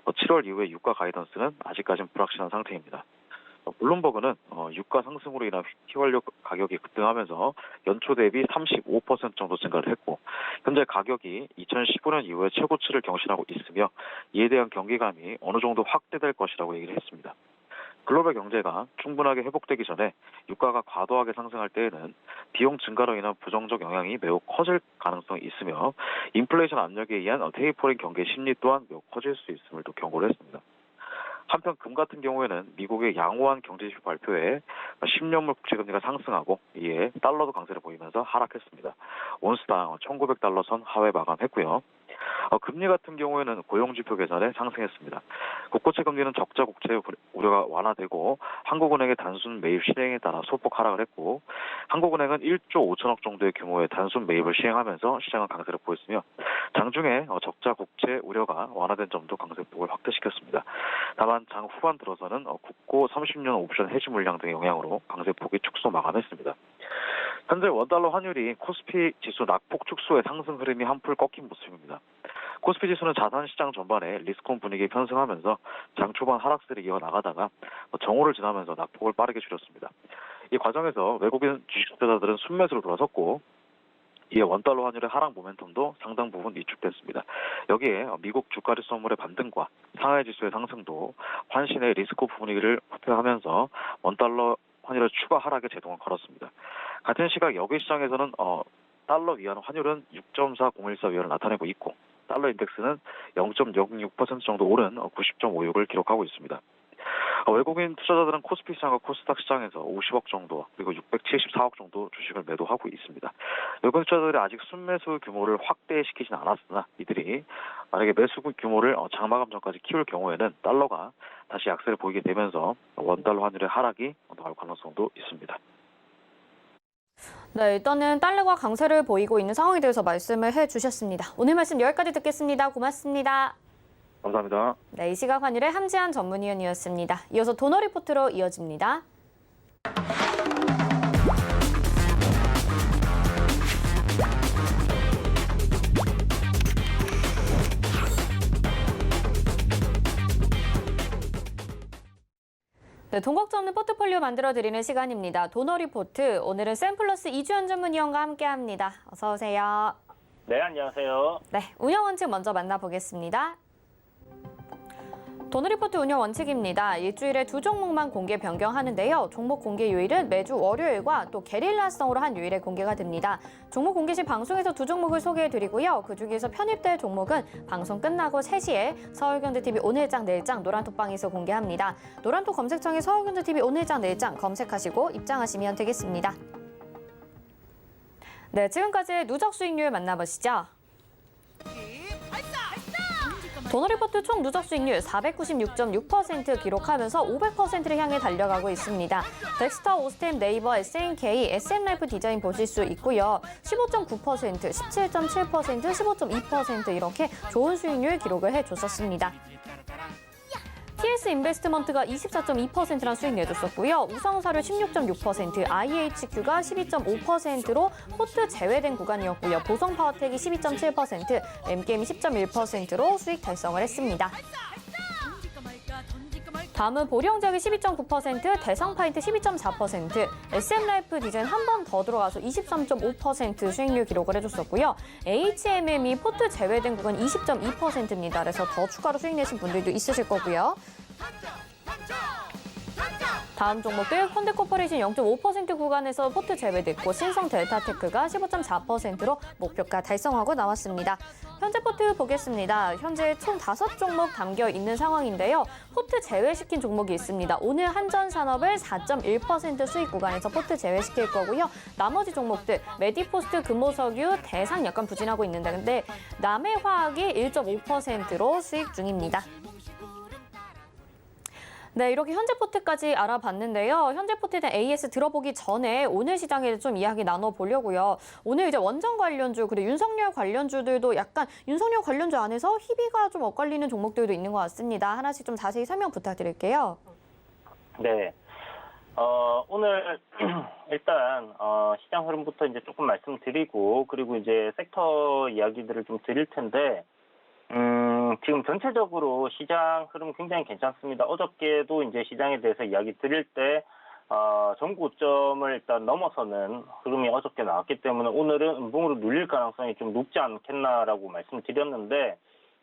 7월 이후에 유가 가이던스는 아직까지는 불확실한 상태입니다. 블룸버그는 유가 상승으로 인한 휘발유 가격이 급등하면서 연초 대비 35% 정도 증가를 했고 현재 가격이 2015년 이후에 최고치를 경신하고 있으며 이에 대한 경계감이 어느 정도 확대될 것이라고 얘기를 했습니다. 글로벌 경제가 충분하게 회복되기 전에 유가가 과도하게 상승할 때에는 비용 증가로 인한 부정적 영향이 매우 커질 가능성이 있으며 인플레이션 압력에 의한 테이퍼링 경계 심리 또한 매우 커질 수 있음을 또 경고를 했습니다. 한편 금 같은 경우에는 미국의 양호한 경제지표 발표에 10년물 국채금리가 상승하고 이에 달러도 강세를 보이면서 하락했습니다. 온스당 1,900달러 선 하회 마감했고요. 금리 같은 경우에는 고용지표 계산에 상승했습니다. 국고채 금리는 적자 국채 우려가 완화되고 한국은행의 단순 매입 실행에 따라 소폭 하락을 했고 한국은행은 1조 5천억 정도의 규모의 단순 매입을 시행하면서 시장은 강세를 보였으며 장중에 적자 국채 우려가 완화된 점도 강세폭을 확대시켰습니다. 다만 장 후반 들어서는 국고 30년 옵션 해지 물량 등의 영향으로 강세폭이 축소 마감했습니다. 현재 원달러 환율이 코스피 지수 낙폭 축소의 상승 흐름이 한풀 꺾인 모습입니다. 코스피 지수는 자산시장 전반에 리스크온 분위기에 편승하면서 장 초반 하락세를 이어나가다가 정오를 지나면서 낙폭을 빠르게 줄였습니다. 이 과정에서 외국인 주식투자자들은 순매수로 돌아섰고 이에 원달러 환율의 하락 모멘텀도 상당 부분 위축됐습니다. 여기에 미국 주가지 선물의 반등과 상하이 지수의 상승도 환신의 리스크오프 분위기를 후퇴하면서 원달러 환율의 추가 하락에 제동을 걸었습니다. 같은 시각 여기 시장에서는 달러 위안 환율은 6.4014위안을 나타내고 있고 달러 인덱스는 0.06% 정도 오른 90.56을 기록하고 있습니다. 외국인 투자자들은 코스피 시장과 코스닥 시장에서 50억 정도 그리고 674억 정도 주식을 매도하고 있습니다. 외국인 투자자들이 아직 순매수 규모를 확대시키진 않았으나 이들이 만약에 매수 규모를 장마감 전까지 키울 경우에는 달러가 다시 약세를 보이게 되면서 원달러 환율의 하락이 나올 가능성도 있습니다. 네, 일단은 달러가 강세를 보이고 있는 상황에 대해서 말씀을 해주셨습니다. 오늘 말씀 여기까지 듣겠습니다. 고맙습니다. 감사합니다. 네, 이 시각 환율의 함지한 전문위원이었습니다. 이어서 도너 리포트로 이어집니다. 네, 돈 걱정 없는 포트폴리오 만들어드리는 시간입니다. 도너 리포트, 오늘은 샘플러스 이주연 전문위원과 함께합니다. 어서 오세요. 네, 안녕하세요. 네, 운영 원칙 먼저 만나보겠습니다. 도너리포트 운영 원칙입니다. 일주일에 2종목만 공개 변경하는데요. 종목 공개 요일은 매주 월요일과 또 게릴라성으로 한 요일에 공개가 됩니다. 종목 공개 시 방송에서 2종목을 소개해드리고요. 그중에서 편입될 종목은 방송 끝나고 3시에 서울경제TV 오늘장 내일장 노란톡방에서 공개합니다. 노란톡 검색창에 서울경제TV 오늘장 내일장 검색하시고 입장하시면 되겠습니다. 네, 지금까지 누적 수익률 만나보시죠. 도너리포트 총 누적 수익률 496.6% 기록하면서 500%를 향해 달려가고 있습니다. 덱스터, 오스템, 네이버, SNK, SM라이프 디자인 보실 수 있고요. 15.9%, 17.7%, 15.2% 이렇게 좋은 수익률 기록을 해줬었습니다. TS 인베스트먼트가 24.2%란 수익 내줬었고요. 우성사료 16.6%, IHQ가 12.5%로 포트 제외된 구간이었고요. 보성파워텍이 12.7%, 엠게임이 10.1%로 수익 달성을 했습니다. 다음은 보령제약이 12.9%, 대성파인트 12.4%, SM라이프 디자인 한 번 더 들어가서 23.5% 수익률 기록을 해줬었고요. HMM이 포트 제외된 구간 20.2%입니다. 그래서 더 추가로 수익 내신 분들도 있으실 거고요. 다음 종목들 현대코퍼레이션 0.5% 구간에서 포트 제외됐고 신성 델타테크가 15.4%로 목표가 달성하고 나왔습니다. 현재 포트 보겠습니다. 현재 총 5종목 담겨 있는 상황인데요. 포트 제외시킨 종목이 있습니다. 오늘 한전산업을 4.1% 수익 구간에서 포트 제외시킬 거고요. 나머지 종목들 메디포스트, 금호석유, 대상 약간 부진하고 있는데 근데 남해화학이 1.5%로 수익 중입니다. 네, 이렇게 현재 포트까지 알아봤는데요. 현재 포트에 대한 AS 들어보기 전에 오늘 시장에 좀 이야기 나눠보려고요. 오늘 이제 원전 관련주 그리고 윤석열 관련주들도 약간 윤석열 관련주 안에서 희비가 좀 엇갈리는 종목들도 있는 것 같습니다. 하나씩 좀 자세히 설명 부탁드릴게요. 네. 오늘 일단 시장 흐름부터 이제 조금 말씀드리고 그리고 이제 섹터 이야기들을 좀 드릴 텐데 지금 전체적으로 시장 흐름 굉장히 괜찮습니다. 어저께도 이제 시장에 대해서 이야기 드릴 때 전고점을 일단 넘어서는 흐름이 어저께 나왔기 때문에 오늘은 음봉으로 눌릴 가능성이 좀 높지 않겠나라고 말씀드렸는데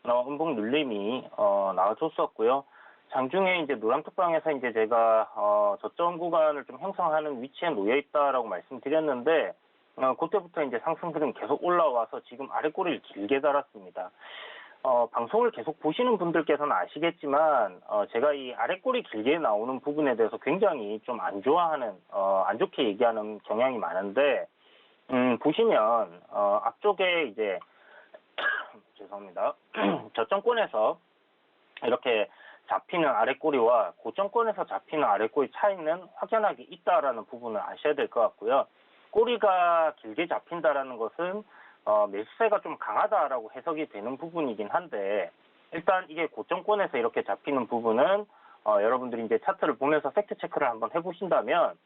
음봉 눌림이 나와줬었고요. 장중에 이제 노란톡방에서 이제 제가 저점 구간을 좀 형성하는 위치에 놓여 있다라고 말씀드렸는데 그때부터 이제 상승 흐름 계속 올라와서 지금 아래 꼬리를 길게 달았습니다. 방송을 계속 보시는 분들께서는 아시겠지만 제가 이 아래 꼬리 길게 나오는 부분에 대해서 굉장히 좀 안 좋아하는 안 좋게 얘기하는 경향이 많은데 보시면 앞쪽에 이제 죄송합니다. 저점권에서 이렇게 잡히는 아래 꼬리와 고점권에서 잡히는 아래 꼬리 차이는 확연하게 있다라는 부분을 아셔야 될 것 같고요. 꼬리가 길게 잡힌다라는 것은 매수세가 좀 강하다라고 해석이 되는 부분이긴 한데 일단 이게 고점권에서 이렇게 잡히는 부분은 여러분들이 이제 차트를 보면서 팩트 체크를 한번 해보신다면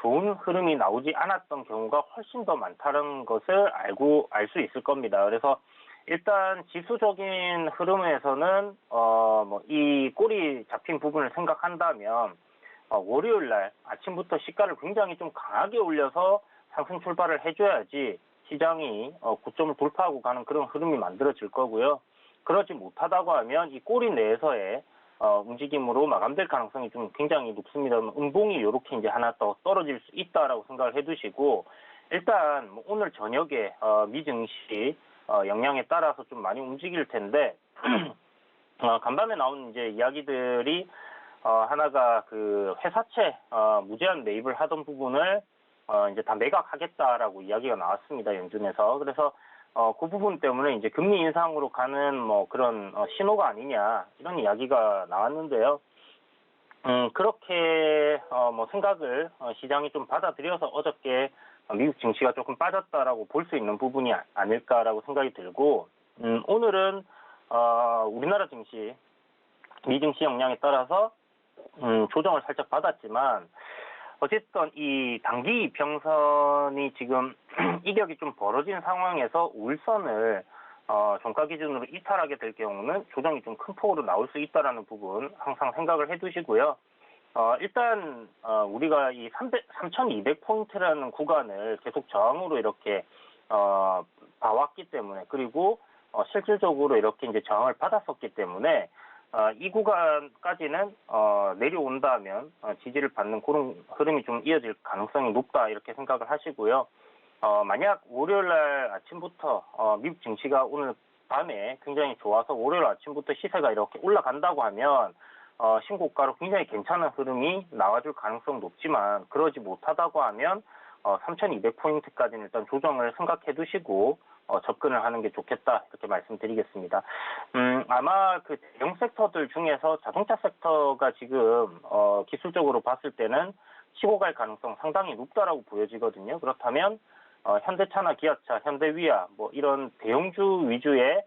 좋은 흐름이 나오지 않았던 경우가 훨씬 더 많다는 것을 알 수 있을 겁니다. 그래서 일단 지수적인 흐름에서는 이 꼬리 잡힌 부분을 생각한다면 월요일 날 아침부터 시가를 굉장히 좀 강하게 올려서 상승 출발을 해줘야지 시장이 고점을 돌파하고 가는 그런 흐름이 만들어질 거고요. 그러지 못하다고 하면 이 꼬리 내에서의 움직임으로 마감될 가능성이 좀 굉장히 높습니다. 음봉이 이렇게 이제 하나 더 떨어질 수 있다라고 생각을 해두시고 일단 오늘 저녁에 미증시 영향에 따라서 좀 많이 움직일 텐데 간밤에 나온 이제 이야기들이 하나가 그 회사채 무제한 매입을 하던 부분을 이제 다 매각하겠다라고 이야기가 나왔습니다. 연준에서. 그래서 그 부분 때문에 이제 금리 인상으로 가는 그런 신호가 아니냐 이런 이야기가 나왔는데요. 그렇게 생각을 시장이 좀 받아들여서 어저께 미국 증시가 조금 빠졌다라고 볼 수 있는 부분이 아닐까라고 생각이 들고 오늘은 우리나라 증시 미증시 영향에 따라서 조정을 살짝 받았지만 어쨌든 이 단기 이평선이 지금 이격이 좀 벌어진 상황에서 울선을 종가 기준으로 이탈하게 될 경우는 조정이 좀 큰 폭으로 나올 수 있다라는 부분 항상 생각을 해두시고요. 일단 우리가 이 3,200포인트라는 구간을 계속 저항으로 이렇게 봐왔기 때문에 그리고 실질적으로 이렇게 이제 저항을 받았었기 때문에 이 구간까지는 내려온다면 지지를 받는 그런 흐름이 좀 이어질 가능성이 높다 이렇게 생각을 하시고요. 만약 월요일 날 아침부터 미국 증시가 오늘 밤에 굉장히 좋아서 월요일 아침부터 시세가 이렇게 올라간다고 하면 신고가로 굉장히 괜찮은 흐름이 나와줄 가능성 높지만 그러지 못하다고 하면 3,200포인트까지는 일단 조정을 생각해 두시고 접근을 하는 게 좋겠다 이렇게 말씀드리겠습니다. 아마 그 대형 섹터들 중에서 자동차 섹터가 지금 기술적으로 봤을 때는 치고 갈 가능성 상당히 높다라고 보여지거든요. 그렇다면 현대차나 기아차, 현대위아 뭐 이런 대형주 위주의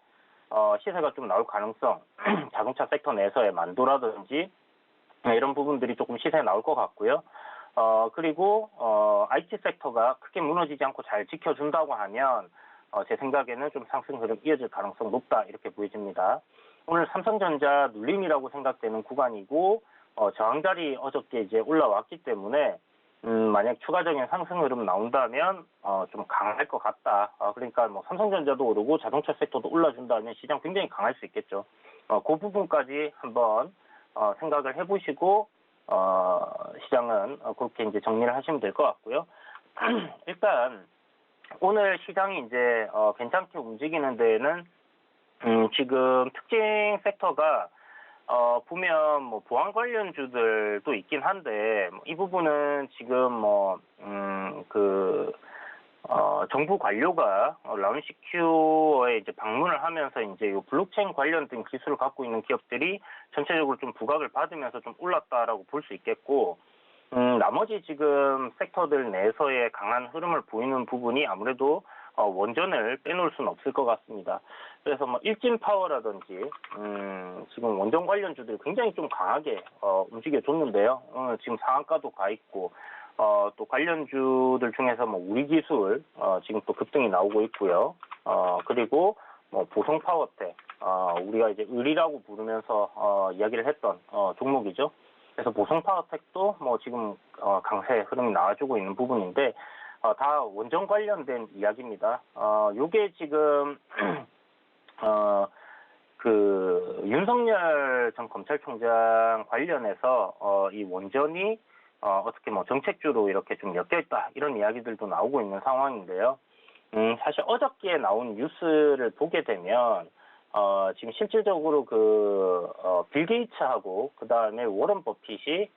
시세가 좀 나올 가능성, 자동차 섹터 내에서의 만도라든지 이런 부분들이 조금 시세에 나올 것 같고요. 그리고 IT 섹터가 크게 무너지지 않고 잘 지켜준다고 하면 제 생각에는 좀 상승 흐름 이어질 가능성 높다 이렇게 보여집니다. 오늘 삼성전자 눌림이라고 생각되는 구간이고 저항자리 어저께 이제 올라왔기 때문에 만약 추가적인 상승 흐름 나온다면 좀 강할 것 같다. 그러니까 뭐 삼성전자도 오르고 자동차 섹터도 올라준다면 시장 굉장히 강할 수 있겠죠. 그 부분까지 한번 생각을 해보시고 시장은 그렇게 이제 정리를 하시면 될 것 같고요. 일단 오늘 시장이 이제 괜찮게 움직이는 데에는 지금 특징 섹터가 보면 뭐 보안 관련주들도 있긴 한데 이 부분은 지금 정부 관료가 라운시큐어에 이제 방문을 하면서 이제 요 블록체인 관련된 기술을 갖고 있는 기업들이 전체적으로 좀 부각을 받으면서 좀 올랐다라고 볼 수 있겠고 나머지 지금 섹터들 내에서의 강한 흐름을 보이는 부분이 아무래도 원전을 빼놓을 수는 없을 것 같습니다. 그래서 뭐 일진파워라든지 지금 원전 관련주들이 굉장히 좀 강하게 움직여줬는데요. 지금 상한가도 가 있고 또 관련주들 중에서 뭐 우리기술 지금 또 급등이 나오고 있고요. 그리고 뭐 보성파워텍 우리가 이제 의리라고 부르면서 이야기를 했던 종목이죠. 그래서 보성파워텍도 뭐 지금 강세 흐름이 나와주고 있는 부분인데 다 원전 관련된 이야기입니다. 요게 지금 그 윤석열 전 검찰총장 관련해서 이 원전이 어떻게 뭐 정책주로 이렇게 좀 엮여 있다 이런 이야기들도 나오고 있는 상황인데요. 사실 어저께 나온 뉴스를 보게 되면 지금 실질적으로 빌 게이츠하고 그 다음에 워런 버핏이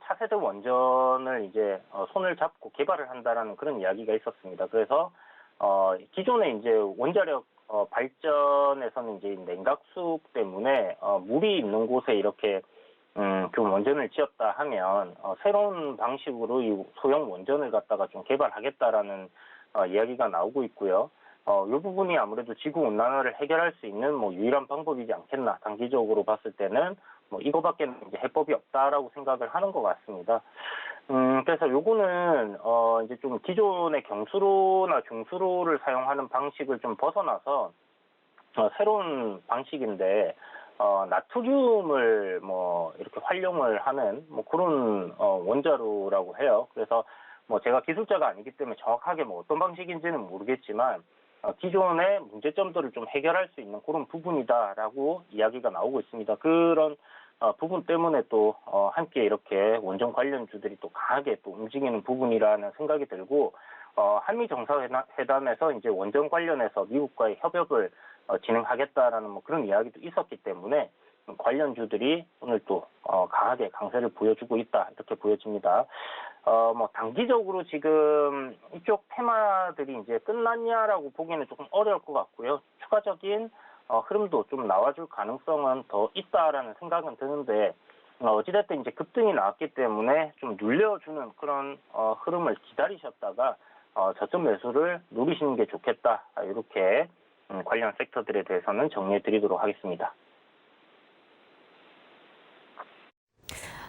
차세대 원전을 이제 손을 잡고 개발을 한다라는 그런 이야기가 있었습니다. 그래서 기존에 이제 원자력 발전에서는 이제 냉각수 때문에 물이 있는 곳에 이렇게 그 원전을 지었다 하면 새로운 방식으로 이 소형 원전을 갖다가 좀 개발하겠다라는 이야기가 나오고 있고요. 이 부분이 아무래도 지구 온난화를 해결할 수 있는 뭐 유일한 방법이지 않겠나. 단기적으로 봤을 때는 뭐 이거밖에 이제 해법이 없다라고 생각을 하는 것 같습니다. 그래서 요거는 이제 좀 기존의 경수로나 중수로를 사용하는 방식을 좀 벗어나서 새로운 방식인데 나트륨을 뭐 이렇게 활용을 하는 뭐 그런 원자로라고 해요. 그래서 뭐 제가 기술자가 아니기 때문에 정확하게 뭐 어떤 방식인지는 모르겠지만 기존의 문제점들을 좀 해결할 수 있는 그런 부분이다라고 이야기가 나오고 있습니다. 그런 부분 때문에 또 함께 이렇게 원전 관련주들이 또 강하게 또 움직이는 부분이라는 생각이 들고 한미 정상회담에서 이제 원전 관련해서 미국과의 협업을 진행하겠다라는 뭐 그런 이야기도 있었기 때문에 관련주들이 오늘 또 강하게 강세를 보여주고 있다 이렇게 보여집니다. 뭐 단기적으로 지금 이쪽 테마들이 이제 끝났냐라고 보기에는 조금 어려울 것 같고요. 추가적인 흐름도 좀 나와줄 가능성은 더 있다라는 생각은 드는데 어찌됐든 이제 급등이 나왔기 때문에 좀 눌려주는 그런 흐름을 기다리셨다가 저점 매수를 노리시는 게 좋겠다 이렇게 관련 섹터들에 대해서는 정리해 드리도록 하겠습니다.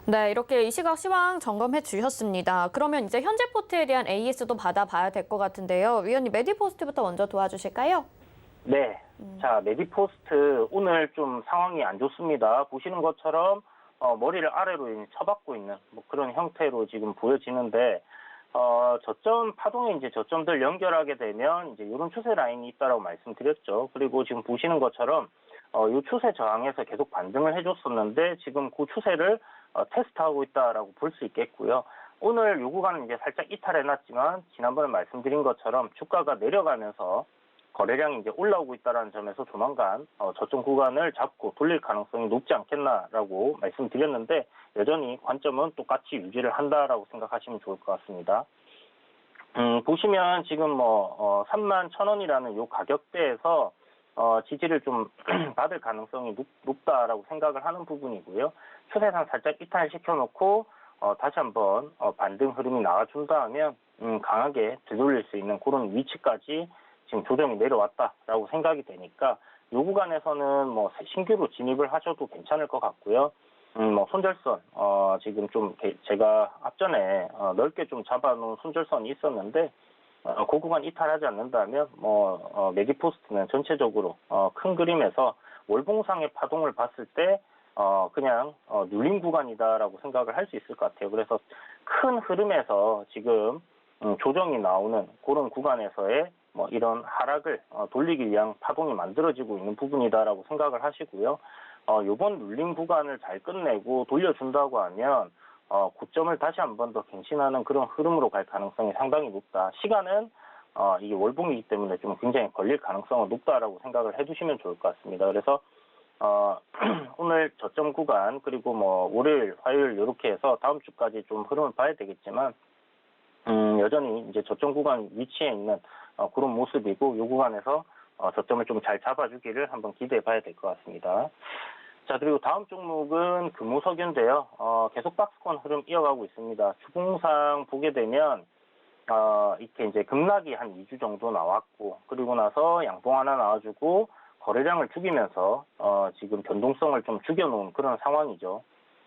네, 이렇게 이 시각 시황 점검해 주셨습니다. 그러면 이제 현재 포트에 대한 AS도 받아봐야 될 것 같은데요. 위원님, 메디포스트부터 먼저 도와주실까요? 네. 자, 메디포스트 오늘 좀 상황이 안 좋습니다. 보시는 것처럼 머리를 아래로 쳐박고 있는 뭐 그런 형태로 지금 보여지는데 저점 파동에 이제 저점들 연결하게 되면 이제 이런 추세 라인이 있다라고 말씀드렸죠. 그리고 지금 보시는 것처럼 이 추세 저항에서 계속 반등을 해줬었는데 지금 그 추세를 테스트하고 있다라고 볼 수 있겠고요. 오늘 요 구간은 이제 살짝 이탈해놨지만 지난번에 말씀드린 것처럼 주가가 내려가면서 거래량이 이제 올라오고 있다는 점에서 조만간 저점 구간을 잡고 돌릴 가능성이 높지 않겠나라고 말씀드렸는데 여전히 관점은 똑같이 유지를 한다라고 생각하시면 좋을 것 같습니다. 보시면 지금 31,000원이라는 요 가격대에서 지지를 좀 받을 가능성이 높다라고 생각을 하는 부분이고요. 추세상 살짝 이탈시켜 놓고 다시 한번 반등 흐름이 나와준다 하면 강하게 되돌릴 수 있는 그런 위치까지 지금 조정이 내려왔다라고 생각이 되니까 이 구간에서는 신규로 진입을 하셔도 괜찮을 것 같고요. 손절선 지금 좀 제가 앞전에 넓게 좀 잡아놓은 손절선이 있었는데 그 구간 이탈하지 않는다면 매기포스트는 전체적으로 큰 그림에서 월봉상의 파동을 봤을 때 그냥 눌림 구간이다라고 생각을 할 수 있을 것 같아요. 그래서 큰 흐름에서 지금 조정이 나오는 그런 구간에서의 이런 하락을 돌리기 위한 파동이 만들어지고 있는 부분이다라고 생각을 하시고요. 이번 눌림 구간을 잘 끝내고 돌려준다고 하면 고점을 다시 한 번 더 갱신하는 그런 흐름으로 갈 가능성이 상당히 높다. 시간은 이게 월봉이기 때문에 좀 굉장히 걸릴 가능성은 높다라고 생각을 해두시면 좋을 것 같습니다. 그래서 오늘 저점 구간 그리고 월요일, 화요일 이렇게 해서 다음 주까지 좀 흐름을 봐야 되겠지만 여전히 이제 저점 구간 위치에 있는 그런 모습이고 이 구간에서 저점을 좀 잘 잡아주기를 한번 기대해 봐야 될 것 같습니다. 자, 그리고 다음 종목은 금호석유인데요. 계속 박스권 흐름 이어가고 있습니다. 주봉상 보게 되면 이렇게 이제 급락이 한 2주 정도 나왔고 그리고 나서 양봉 하나 나와주고 거래량을 죽이면서 지금 변동성을 좀 죽여놓은 그런 상황이죠.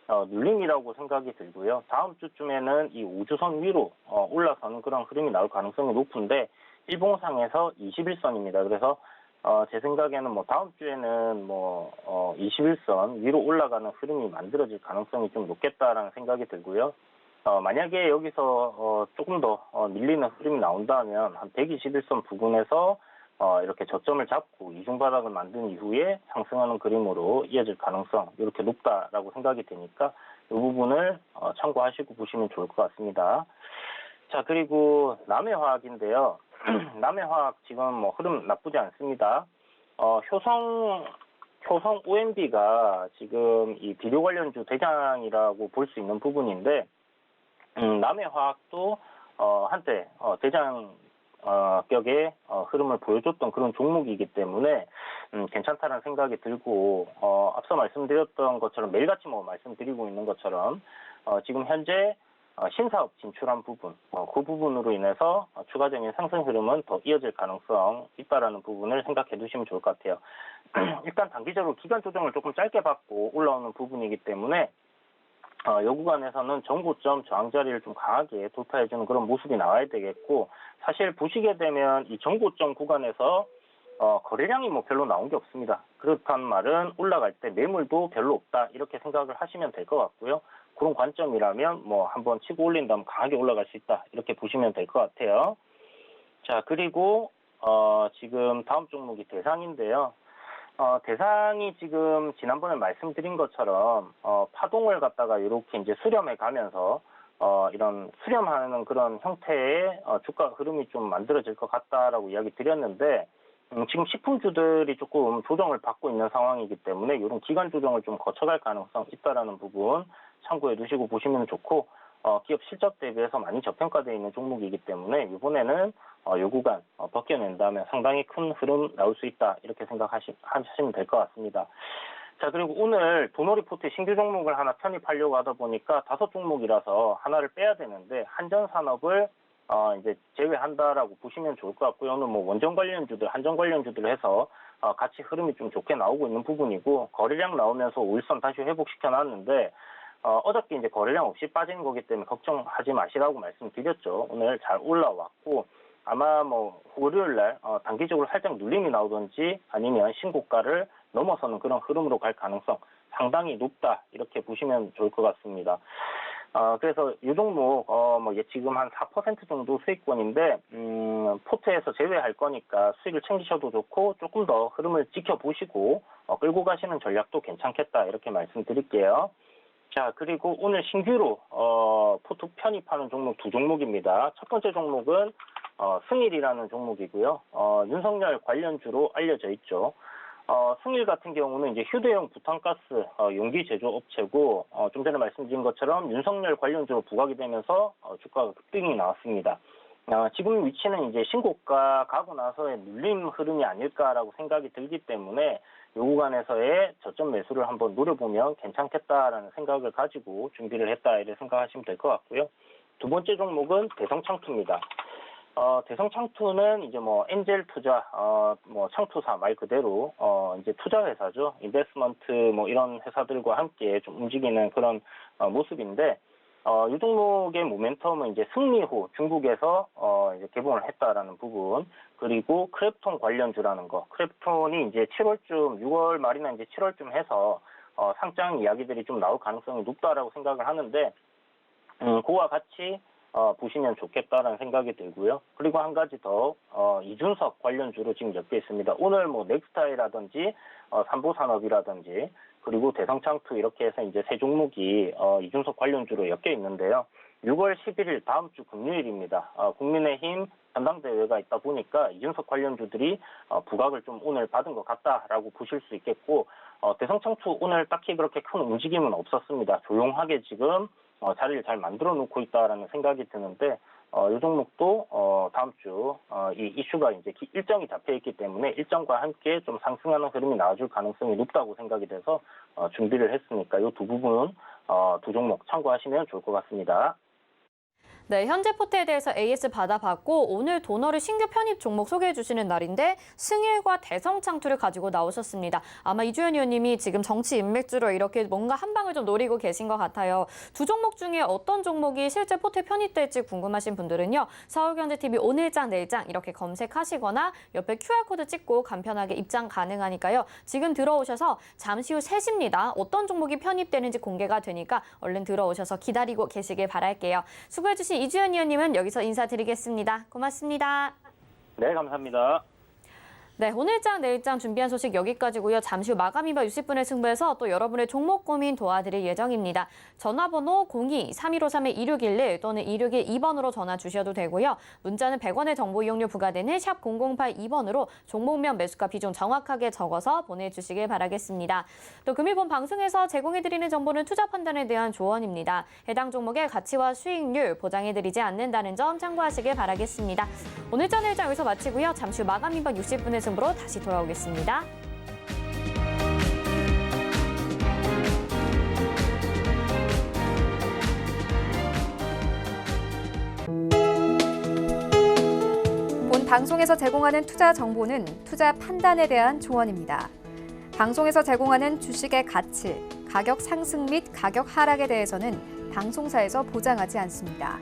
눌림이라고 생각이 들고요. 다음 주쯤에는 이 5주선 위로 올라서는 그런 흐름이 나올 가능성이 높은데 일봉상에서 21선입니다. 그래서 제 생각에는 다음 주에는 21선 위로 올라가는 흐름이 만들어질 가능성이 좀 높겠다라는 생각이 들고요. 만약에 여기서 조금 더 밀리는 흐름이 나온다면 한 121선 부근에서 이렇게 저점을 잡고 이중바닥을 만든 이후에 상승하는 그림으로 이어질 가능성 이렇게 높다라고 생각이 되니까 이 부분을 참고하시고 보시면 좋을 것 같습니다. 자, 그리고 남해화학인데요. 남해화학 지금 흐름 나쁘지 않습니다. 효성 OMB가 지금 이 비료 관련주 대장이라고 볼 수 있는 부분인데 남해화학도 한때 대장 격의 흐름을 보여줬던 그런 종목이기 때문에 괜찮다는 생각이 들고 앞서 말씀드렸던 것처럼 매일같이 말씀드리고 있는 것처럼 지금 현재 신사업 진출한 부분 그 부분으로 인해서 추가적인 상승 흐름은 더 이어질 가능성 있다라는 부분을 생각해 두시면 좋을 것 같아요. 일단 단기적으로 기간 조정을 조금 짧게 받고 올라오는 부분이기 때문에 이 구간에서는 전고점 저항 자리를 좀 강하게 돌파해주는 그런 모습이 나와야 되겠고 사실 보시게 되면 이 전고점 구간에서 거래량이 별로 나온 게 없습니다. 그렇단 말은 올라갈 때 매물도 별로 없다 이렇게 생각을 하시면 될 것 같고요. 그런 관점이라면 한번 치고 올린 다음 강하게 올라갈 수 있다 이렇게 보시면 될 것 같아요. 자, 그리고 지금 다음 종목이 대상인데요. 대상이 지금 지난번에 말씀드린 것처럼 파동을 갖다가 이렇게 이제 수렴해 가면서 이런 수렴하는 그런 형태의 주가 흐름이 좀 만들어질 것 같다라고 이야기 드렸는데 지금 식품주들이 조금 조정을 받고 있는 상황이기 때문에 이런 기간 조정을 좀 거쳐갈 가능성 있다라는 부분 참고해 두시고 보시면 좋고 기업 실적 대비해서 많이 저평가되어 있는 종목이기 때문에 이번에는 요 구간 벗겨낸다면 상당히 큰 흐름 나올 수 있다 이렇게 생각하시면 될 것 같습니다. 자, 그리고 오늘 도노리포트 신규 종목을 하나 편입하려고 하다 보니까 5종목이라서 하나를 빼야 되는데 한전산업을 이제 제외한다라고 보시면 좋을 것 같고요. 오늘 원전 관련주들, 한전 관련주들 해서 같이 흐름이 좀 좋게 나오고 있는 부분이고 거래량 나오면서 5일선 다시 회복시켜 놨는데 어저께 이제 거래량 없이 빠진 거기 때문에 걱정하지 마시라고 말씀드렸죠. 오늘 잘 올라왔고 아마 월요일 날 단기적으로 살짝 눌림이 나오든지 아니면 신고가를 넘어서는 그런 흐름으로 갈 가능성 상당히 높다 이렇게 보시면 좋을 것 같습니다. 그래서 이 종목 지금 한 4% 정도 수익권인데 포트에서 제외할 거니까 수익을 챙기셔도 좋고 조금 더 흐름을 지켜보시고 끌고 가시는 전략도 괜찮겠다 이렇게 말씀드릴게요. 자, 그리고 오늘 신규로 포트 편입하는 종목 두 종목입니다. 첫 번째 종목은 승일이라는 종목이고요. 윤석열 관련주로 알려져 있죠. 승일 같은 경우는 이제 휴대용 부탄가스 용기 제조 업체고 좀 전에 말씀드린 것처럼 윤석열 관련주로 부각이 되면서 주가가 급등이 나왔습니다. 지금 위치는 이제 신고가 가고 나서의 눌림 흐름이 아닐까라고 생각이 들기 때문에 이 구간에서의 저점 매수를 한번 노려보면 괜찮겠다라는 생각을 가지고 준비를 했다 이렇게 생각하시면 될 것 같고요. 두 번째 종목은 대성창투입니다. 대성창투는 이제 엔젤 투자, 창투사 말 그대로 이제 투자 회사죠. 인베스먼트 이런 회사들과 함께 좀 움직이는 그런 모습인데 이 종목의 모멘텀은 이제 승리호 중국에서 이제 개봉을 했다라는 부분, 그리고 크랩톤 관련주라는 거. 크랩톤이 이제 7월쯤 6월 말이나 이제 7월쯤 해서 상장 이야기들이 좀 나올 가능성이 높다라고 생각을 하는데 그와 같이 보시면 좋겠다라는 생각이 들고요. 그리고 한 가지 더 이준석 관련주로 지금 엮여 있습니다. 오늘 넥스타이라든지 삼보산업이라든지 그리고 대성창투 이렇게 해서 이제 세 종목이 이준석 관련주로 엮여 있는데요. 6월 11일 다음 주 금요일입니다. 국민의힘 전당대회가 있다 보니까 이준석 관련주들이 부각을 좀 오늘 받은 것 같다라고 보실 수 있겠고 대성창투 오늘 딱히 그렇게 큰 움직임은 없었습니다. 조용하게 지금 자리를 잘 만들어 놓고 있다라는 생각이 드는데 이 종목도 다음 주 이 이슈가 이제 일정이 잡혀 있기 때문에 일정과 함께 좀 상승하는 흐름이 나와줄 가능성이 높다고 생각이 돼서 준비를 했으니까 이 두 부분 두 종목 참고하시면 좋을 것 같습니다. 네, 현재 포트에 대해서 AS 받아봤고 오늘 도너를 신규 편입 종목 소개해 주시는 날인데 승일과 대성창투를 가지고 나오셨습니다. 아마 이주연 의원님이 지금 정치 인맥주로 이렇게 뭔가 한 방을 좀 노리고 계신 것 같아요. 두 종목 중에 어떤 종목이 실제 포트에 편입될지 궁금하신 분들은요. 서울경제TV 오늘장 내일장 이렇게 검색하시거나 옆에 QR코드 찍고 간편하게 입장 가능하니까요. 지금 들어오셔서 잠시 후 3시입니다. 어떤 종목이 편입되는지 공개가 되니까 얼른 들어오셔서 기다리고 계시길 바랄게요. 수고해 주신 이주연 의원님은 여기서 인사드리겠습니다. 고맙습니다. 네, 감사합니다. 네, 오늘장 내일장 준비한 소식 여기까지고요. 잠시 후 마감 이바 60분에 승부해서 또 여러분의 종목 고민 도와드릴 예정입니다. 전화번호 02-3153-2611 또는 2612번으로 전화 주셔도 되고요. 문자는 100원의 정보 이용료 부과되는 샵 0082번으로 종목명 매수가 비중 정확하게 적어서 보내주시길 바라겠습니다. 또 금일본 방송에서 제공해드리는 정보는 투자 판단에 대한 조언입니다. 해당 종목의 가치와 수익률 보장해드리지 않는다는 점 참고하시길 바라겠습니다. 오늘장 내일장 여기서 마치고요. 잠시 후 마감 이바 60분에 승부로 다시 돌아오겠습니다. 본 방송에서 제공하는 투자 정보는 투자 판단에 대한 조언입니다. 방송에서 제공하는 주식의 가치, 가격 상승 및 가격 하락에 대해서는 방송사에서 보장하지 않습니다.